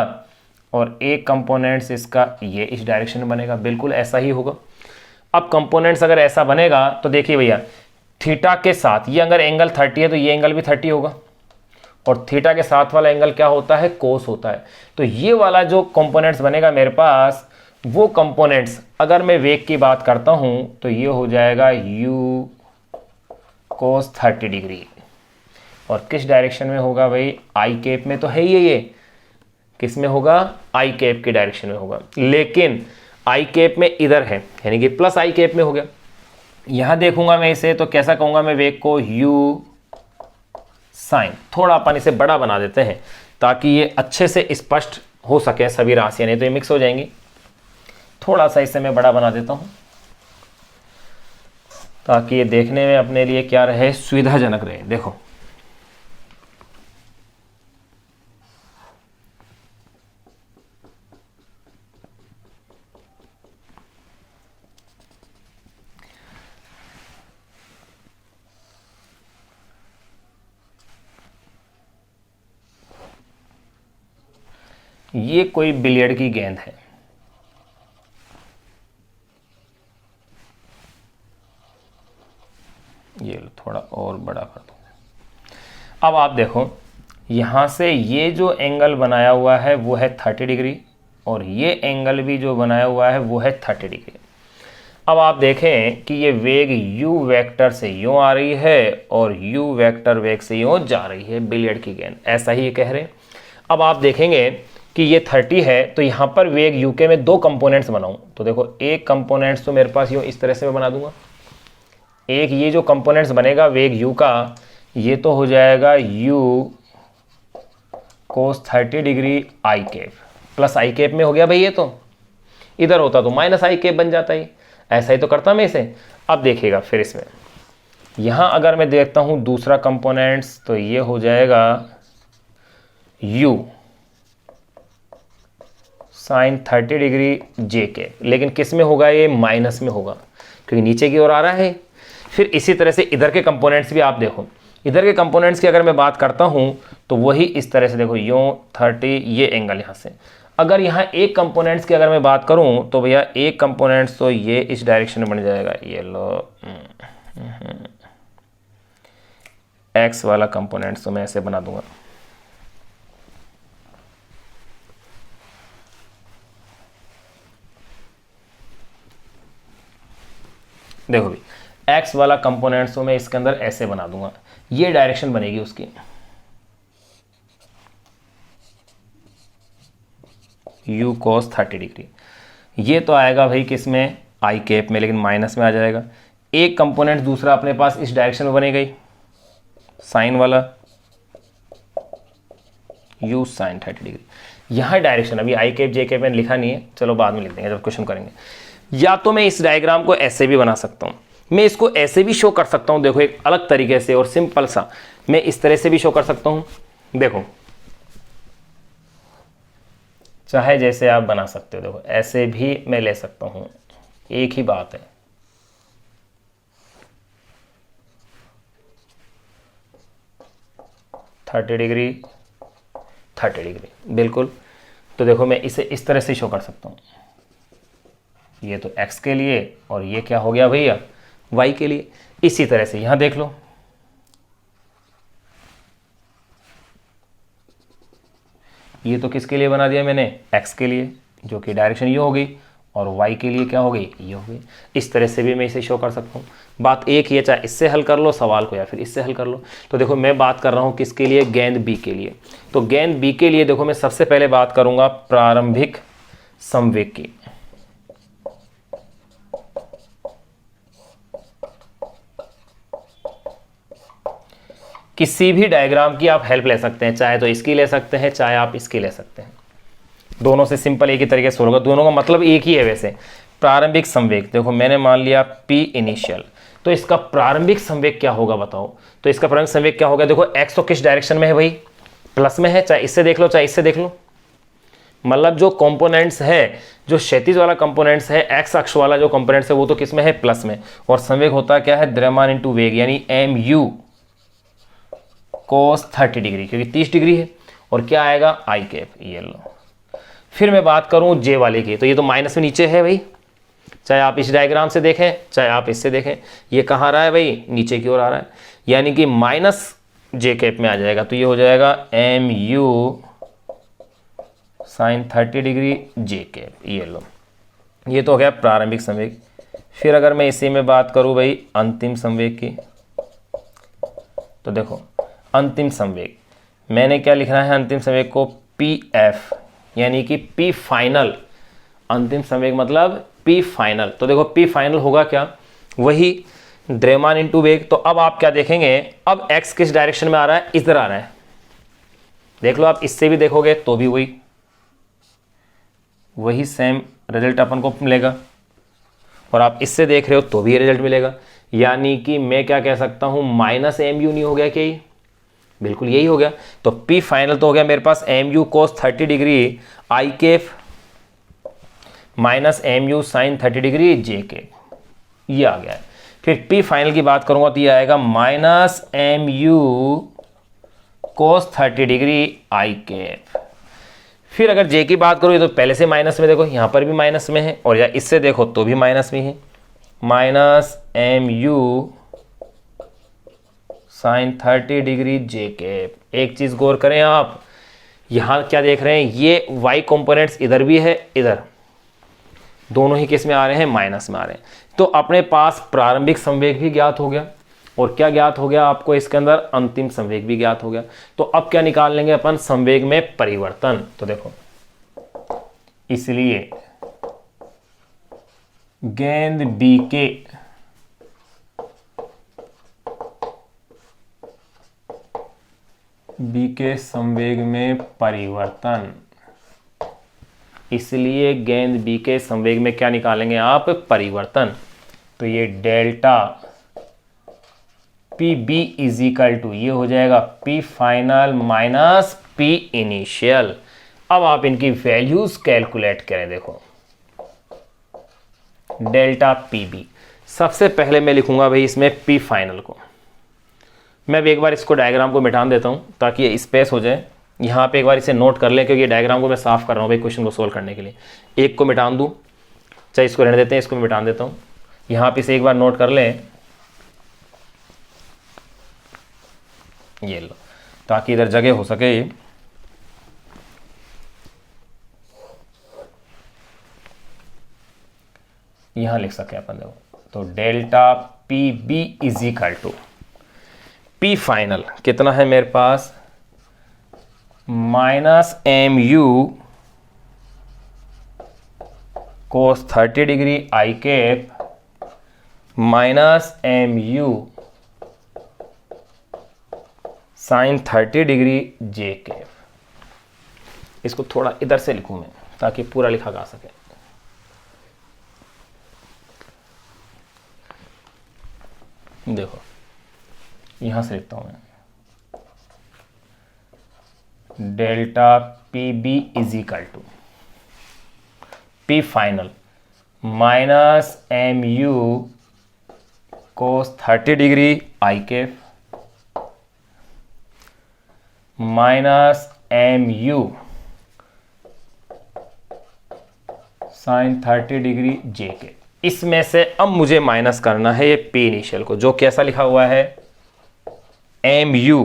A: और एक कंपोनेंट्स इसका ये इस डायरेक्शन में बनेगा, बिल्कुल ऐसा ही होगा। अब कंपोनेंट्स अगर ऐसा बनेगा तो देखिए भैया, थीटा के साथ ये अगर एंगल 30 है तो ये एंगल भी 30 होगा, और थीटा के साथ वाला एंगल क्या होता है, कोस होता है। तो ये वाला जो कंपोनेंट्स बनेगा मेरे पास, वो कंपोनेंट्स अगर मैं वेग की बात करता हूं तो ये हो जाएगा u कोस 30 डिग्री। और किस डायरेक्शन में होगा भाई, आई कैप में तो है ये किस में होगा, आई कैप के डायरेक्शन में होगा, लेकिन आई कैप में इधर है, यानी कि प्लस आई कैप में हो गया। यहां देखूंगा मैं इसे तो कैसा कहूंगा मैं वेग को, u साइन। थोड़ा अपन इसे बड़ा बना देते हैं ताकि ये अच्छे से स्पष्ट हो सके सभी राशियां, नहीं तो ये मिक्स हो जाएंगी। थोड़ा सा इसे मैं बड़ा बना देता हूं ताकि ये देखने में अपने लिए क्या रहे, सुविधाजनक रहे। देखो ये कोई बिलियर्ड की गेंद है, ये थोड़ा और बड़ा कर दो। अब आप देखो यहां से ये जो एंगल बनाया हुआ है वो है 30 डिग्री, और ये एंगल भी जो बनाया हुआ है वो है 30 डिग्री। अब आप देखें कि ये वेग u वेक्टर से यूं आ रही है और u वेक्टर वेग से यूं जा रही है, बिलियर्ड की गेंद, ऐसा ही कह रहे हैं। अब आप देखेंगे कि ये 30 है तो यहाँ पर वेग u के मैं दो कंपोनेंट्स बनाऊं, तो देखो एक कंपोनेंट्स तो मेरे पास यूं इस तरह से मैं बना दूंगा, एक ये जो कंपोनेंट्स बनेगा वेग u का, ये तो हो जाएगा u कोस 30 डिग्री आई कैप, प्लस आई कैप में हो गया भाई, ये तो इधर होता तो माइनस आई कैप बन जाता है, ऐसा ही तो करता मैं इसे। अब देखिएगा फिर इसमें यहां अगर मैं देखता हूं दूसरा कंपोनेंट्स तो ये हो जाएगा u साइन 30 डिग्री जे कैप, लेकिन किस में होगा, ये माइनस में होगा क्योंकि नीचे की ओर आ रहा है। फिर इसी तरह से इधर के कंपोनेंट्स भी आप देखो, इधर के कंपोनेंट्स की अगर मैं बात करता हूं तो वही इस तरह से देखो, यूं 30, ये एंगल यहां से। अगर यहां एक कंपोनेंट्स की अगर मैं बात करूं तो भैया एक कंपोनेंट्स तो ये इस डायरेक्शन में बन जाएगा, ये लो एक्स वाला कंपोनेंट्स तो मैं ऐसे बना दूंगा, देखो भी x वाला कंपोनेंट्स तो मैं इसके अंदर ऐसे बना दूंगा, ये डायरेक्शन बनेगी उसकी, u cos 30 डिग्री। ये तो आएगा भाई किस में, आई कैप में, लेकिन माइनस में आ जाएगा। एक कंपोनेंट दूसरा अपने पास इस डायरेक्शन में बनेगा ही, साइन वाला u साइन 30 डिग्री। यहाँ डायरेक्शन अभी आई कैप जे कैप मैंने लिखा नहीं है, चलो बाद में लिख देंगे जब क्वेश्चन करेंगे। या तो मैं इस डायग्राम को ऐसे भी बना सकता हूं, मैं इसको ऐसे भी शो कर सकता हूं, देखो एक अलग तरीके से और सिंपल सा, मैं इस तरह से भी शो कर सकता हूं, देखो चाहे जैसे आप बना सकते हो, देखो ऐसे भी मैं ले सकता हूं, एक ही बात है। थर्टी डिग्री बिल्कुल। तो देखो मैं इसे इस तरह से शो कर सकता हूं, ये तो x के लिए और ये क्या हो गया भैया, y के लिए। इसी तरह से यहां देख लो, ये तो किसके लिए बना दिया मैंने, x के लिए, जो कि डायरेक्शन ये हो गई, और y के लिए क्या हो गई, ये हो गई। इस तरह से भी मैं इसे शो कर सकता हूँ। बात एक ही है, चाहे इससे हल कर लो सवाल को या फिर इससे हल कर लो। तो देखो मैं बात कर रहा हूँ किसके लिए, गेंद b के लिए। तो गेंद b के लिए देखो मैं सबसे पहले बात करूंगा प्रारंभिक संवेग की। किसी भी डायग्राम की आप हेल्प ले सकते हैं, चाहे तो इसकी ले सकते हैं, चाहे आप इसकी ले सकते हैं, दोनों से सिंपल एक ही तरीके से होगा, दोनों का मतलब एक ही है। वैसे प्रारंभिक संवेग देखो मैंने मान लिया P इनिशियल, तो इसका प्रारंभिक संवेग क्या होगा बताओ। तो इसका प्रारंभिक संवेग क्या होगा, देखो x तो किस डायरेक्शन में है भाई, प्लस में है, चाहे इससे देख लो चाहे इससे देख लो। मतलब जो कंपोनेंट्स है, जो क्षैतिज वाला कंपोनेंट्स है, एक्स अक्ष वाला जो कंपोनेंट्स है वो तो किस में है, प्लस में। और संवेग होता क्या है, द्रव्यमान इंटू वेग, यानी mu cos 30 डिग्री, क्योंकि 30 डिग्री है। और क्या आएगा, आई कैप, ये लो। फिर मैं बात करूं जे वाले की, तो ये तो माइनस में नीचे है भाई, चाहे आप इस डायग्राम से देखें चाहे आप इससे देखें, ये कहाँ आ रहा है भाई, नीचे की ओर आ रहा है, यानी कि माइनस जे कैप में आ जाएगा। तो ये हो जाएगा M you sine 30 degree J cap. ये लो, ये तो हो गया प्रारंभिक संवेग। फिर अगर मैं इसी में बात करूं भाई अंतिम संवेग की, तो देखो अंतिम संवेग मैंने क्या लिखना है, अंतिम संवेग को पी एफ, यानी कि पी फाइनल। अंतिम संवेग मतलब पी फाइनल। तो देखो पी फाइनल होगा क्या, वही द्रव्यमान इंटू वेग। तो अब आप क्या देखेंगे, अब एक्स किस डायरेक्शन में आ रहा है, इधर आ रहा है। देख लो, आप इससे भी देखोगे तो भी वही सेम रिजल्ट अपन को मिलेगा, और आप इससे देख रहे हो तो भी ये रिजल्ट मिलेगा। यानी कि मैं क्या कह सकता हूं, माइनस एम यू नहीं हो गया क्या, ये बिल्कुल यही हो गया। तो पी फाइनल तो हो गया मेरे पास M U cos 30 degree I cap minus M you sine 30 degree J cap, ये आ गया है। फिर पी फाइनल की बात करूंगा तो ये आएगा minus M U cos 30 degree I cap. फिर अगर जे की बात करूँ, ये तो पहले से माइनस में, देखो यहाँ पर भी माइनस में है, और या इससे देखो तो भी माइनस में है, minus M you sine 30 degree J cap. एक चीज़ गौर करें आप, यहाँ क्या देख रहे हैं, ये वाई कंपोनेंट्स इधर भी है, इधर दोनों ही किस में आ रहे हैं, माइनस में आ रहे हैं। तो अपने पास प्रारंभिक संवेग भी ज्ञात हो गया, और क्या ज्ञात हो गया आपको इसके अंदर, अंतिम संवेग भी ज्ञात हो गया। तो अब क्या निकाल लेंगे अपन, संवेग में परिवर्तन। तो देखो, इसलिए गेंद बी के संवेग में परिवर्तन, इसलिए गेंद बी के संवेग में क्या निकालेंगे आप, परिवर्तन। तो ये delta P B is equal to, ये हो जाएगा p final minus P initial. अब आप इनकी वैल्यूज कैलकुलेट करें। देखो डेल्टा पी बी, सबसे पहले मैं लिखूंगा भाई इसमें पी फाइनल को। मैं भी एक बार इसको डायग्राम को मिटा देता हूं ताकि ये स्पेस हो जाए। यहाँ पे एक बार इसे नोट कर लें, क्योंकि ये डायग्राम को मैं साफ कर रहा हूँ भाई क्वेश्चन को सोल्व करने के लिए। एक को मिटा दूँ, चाहे इसको रहने देते हैं, इसको मिटा देता हूँ। यहाँ पे इसे एक बार नोट कर लें, ये लो, ताकि इधर जगह हो सके। यहां लिख सके अपन, देखो तो delta P B is equal to P final कितना है मेरे पास, minus M U cos 30 degree I cap minus M you sine 30 degree J cap. इसको थोड़ा इधर से लिखूं मैं ताकि पूरा लिखा जा सके। देखो यहां से लिखता हूं मैं, delta P B is equal to P final minus M U cos 30 degree I cap minus M you sine 30 degree J cap. इसमें से अब मुझे माइनस करना है ये पी इनिशियल को, जो कैसा लिखा हुआ है, M U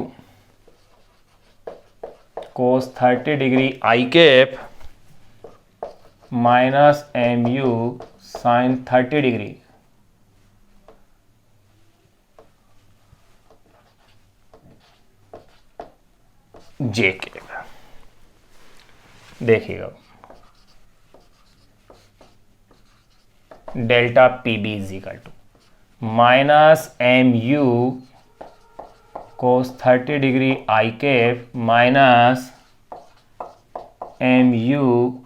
A: cos 30 degree I cap minus M you sine 30 degree J cap. देखिएगा delta P B is equal to minus M U cos 30 degree I cap minus M you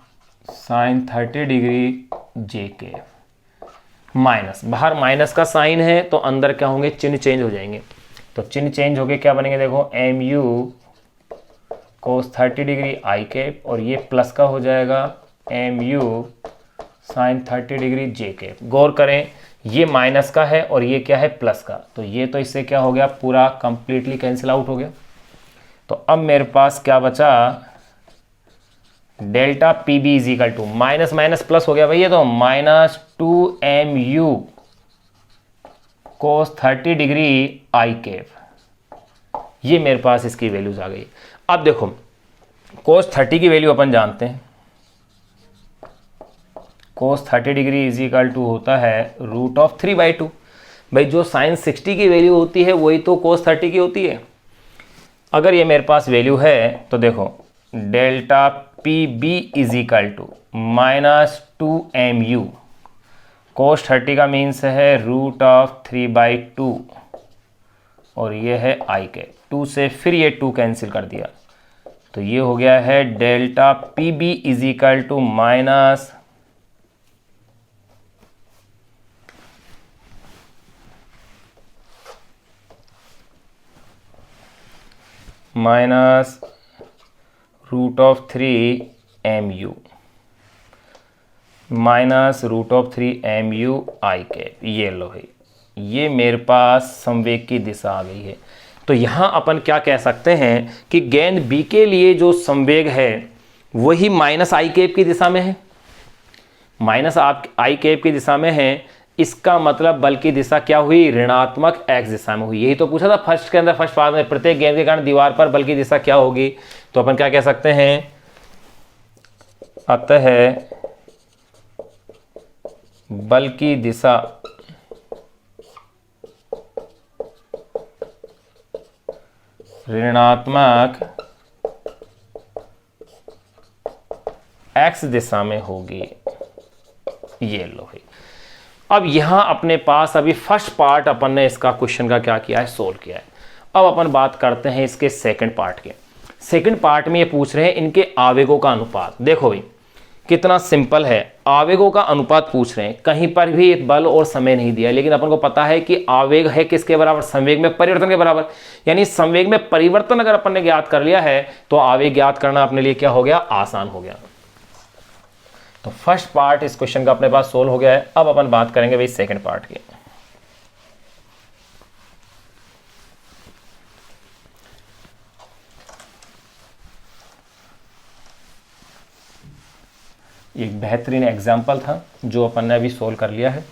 A: sine 30 degree J cap. Minus, बाहर minus का sign है तो अंदर क्या होंगे, चिन्ह change हो जाएंगे। तो चिन्ह चेंज होके क्या बनेंगे, देखो एम यू कोस 30 डिग्री आई कैप, और ये प्लस का हो जाएगा M you sine 30 degree J cap. गौर करें ये माइनस का है और ये क्या है, प्लस का। तो ये तो इससे क्या हो गया, पूरा कंप्लीटली कैंसिल आउट हो गया। तो अब मेरे पास क्या बचा, delta P B is equal to minus minus plus हो गया भैया, तो माइनस 2mu cos 30 डिग्री आई कैप। ये मेरे पास इसकी वैल्यूज आ गई। अब देखो cos 30 की वैल्यू अपन जानते हैं, cos 30 degree is equal to होता है √3/2। भाई जो sin 60 की वैल्यू होती है वही तो cos 30 की होती है। अगर ये मेरे पास वैल्यू है तो देखो delta P B is equal to minus 2mu, cos 30 का मीन्स है √3/2 और ये है आई के 2 से फिर ये 2 कैंसिल कर दिया, तो ये हो गया है delta P B is equal to minus √3mu minus √3mu i cap. ये लो है, ये मेरे पास संवेग की दिशा आ गई है। तो यहाँ अपन क्या कह सकते हैं कि गेंद बी के लिए जो संवेग है वही माइनस आई कैप की दिशा में है, माइनस आई कैप की दिशा में है। इसका मतलब बल की दिशा क्या हुई, ऋणात्मक एक्स दिशा में हुई। यही तो पूछा था फर्स्ट के अंदर, फर्स्ट पार्ट में, प्रत्येक गेंद के कारण दीवार पर बल की दिशा क्या होगी। तो अपन क्या कह सकते हैं, अतः बल की दिशा ऋणात्मक एक्स दिशा में होगी। ये लो है। अब यहां अपने पास अभी फर्स्ट पार्ट अपन ने इसका क्वेश्चन का क्या किया है, सोल्व किया है। अब अपन बात करते हैं इसके सेकंड पार्ट के। सेकंड पार्ट में ये पूछ रहे हैं इनके आवेगों का अनुपात। देखो भाई कितना सिंपल है, आवेगों का अनुपात पूछ रहे हैं, कहीं पर भी बल और समय नहीं दिया, लेकिन अपन को पता है कि आवेग है किसके बराबर, संवेग में परिवर्तन के बराबर। यानी संवेग में परिवर्तन अगर अपन ने ज्ञात कर लिया है तो आवेग ज्ञात करना अपने लिए क्या हो गया, आसान हो गया। तो फर्स्ट पार्ट इस क्वेश्चन का अपने पास सोल्व हो गया है। अब अपन बात करेंगे भाई सेकंड पार्ट की। एक बेहतरीन एग्जाम्पल था जो अपन ने अभी सोल्व कर लिया है।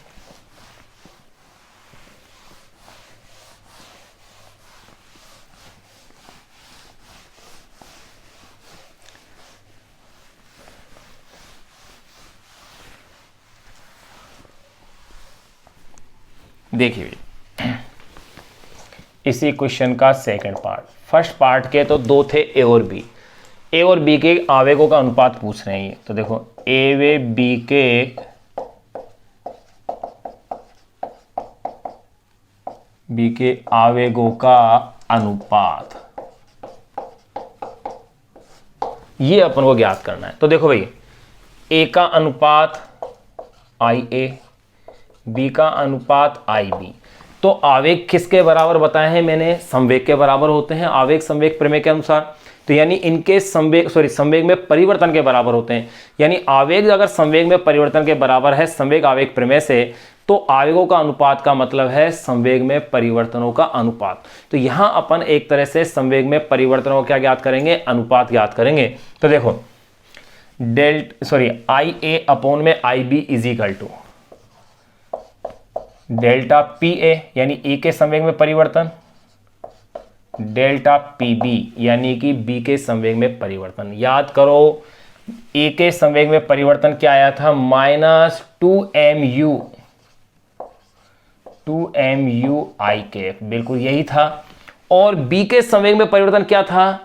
A: देखिए इसी क्वेश्चन का सेकंड पार्ट, फर्स्ट पार्ट के तो दो थे ए और बी। ए और बी के आवेगों का अनुपात पूछ रहे हैं ये। तो देखो ए व बी के आवेगों का अनुपात, ये अपन को ज्ञात करना है। तो देखो भाई ए का अनुपात आई ए, बी का अनुपात आई बी। तो आवेग किसके बराबर बताए हैं मैंने, संवेग के बराबर होते हैं आवेग संवेग प्रमेय के अनुसार। तो यानी इनके संवेग में परिवर्तन के बराबर होते हैं। यानी आवेग अगर संवेग में परिवर्तन के बराबर है संवेग आवेग प्रमेय से, तो आवेगों का अनुपात का मतलब है संवेग में परिवर्तनों का अनुपात। तो यहां अपन एक तरह से संवेग में परिवर्तनों का क्या ज्ञात करेंगे, अनुपात ज्ञात करेंगे। तो देखो आई ए अपॉन में I B is equal to delta P A यानी ए के संवेग में परिवर्तन, डेल्टा पी बी यानी कि बी के संवेग में परिवर्तन। याद करो ए के संवेग में परिवर्तन क्या आया था, -2mu आई कैप, बिल्कुल यही था। और बी के संवेग में परिवर्तन क्या था,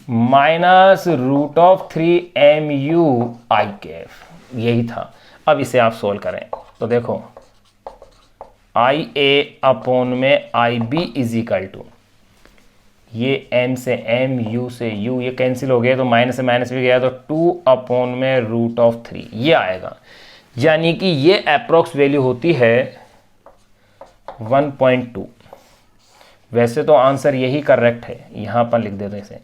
A: -√3mu आई कैप, यही था। अब इसे आप सोल्व करें तो देखो आई ए अपॉन में I B is equal to, ये m से m u से u ये कैंसिल हो गया, तो माइनस से माइनस भी गया, तो 2 अपॉन में √3 ये आएगा। यानी कि ये अप्रोक्स वैल्यू होती है 1.2। वैसे तो आंसर यही करेक्ट है, यहां पर लिख देते इसे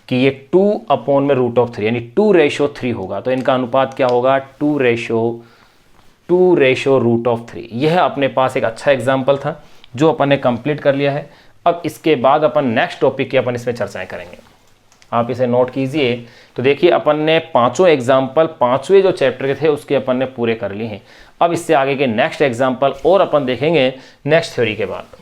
A: कि ये 2 अपॉन में √3 यानी 2:3 होगा। तो इनका अनुपात क्या होगा, 2:√3। यह अपने पास एक अच्छा एग्जाम्पल था जो अपन ने कंप्लीट कर लिया है। अब इसके बाद अपन नेक्स्ट टॉपिक की अपन इसमें चर्चाएं करेंगे। आप इसे नोट कीजिए। तो देखिए अपन ने पांचों एग्जाम्पल 5वें जो चैप्टर के थे उसके अपन ने पूरे कर लिए हैं। अब इससे आगे के नेक्स्ट एग्जाम्पल और अपन देखेंगे नेक्स्ट थ्योरी के बाद।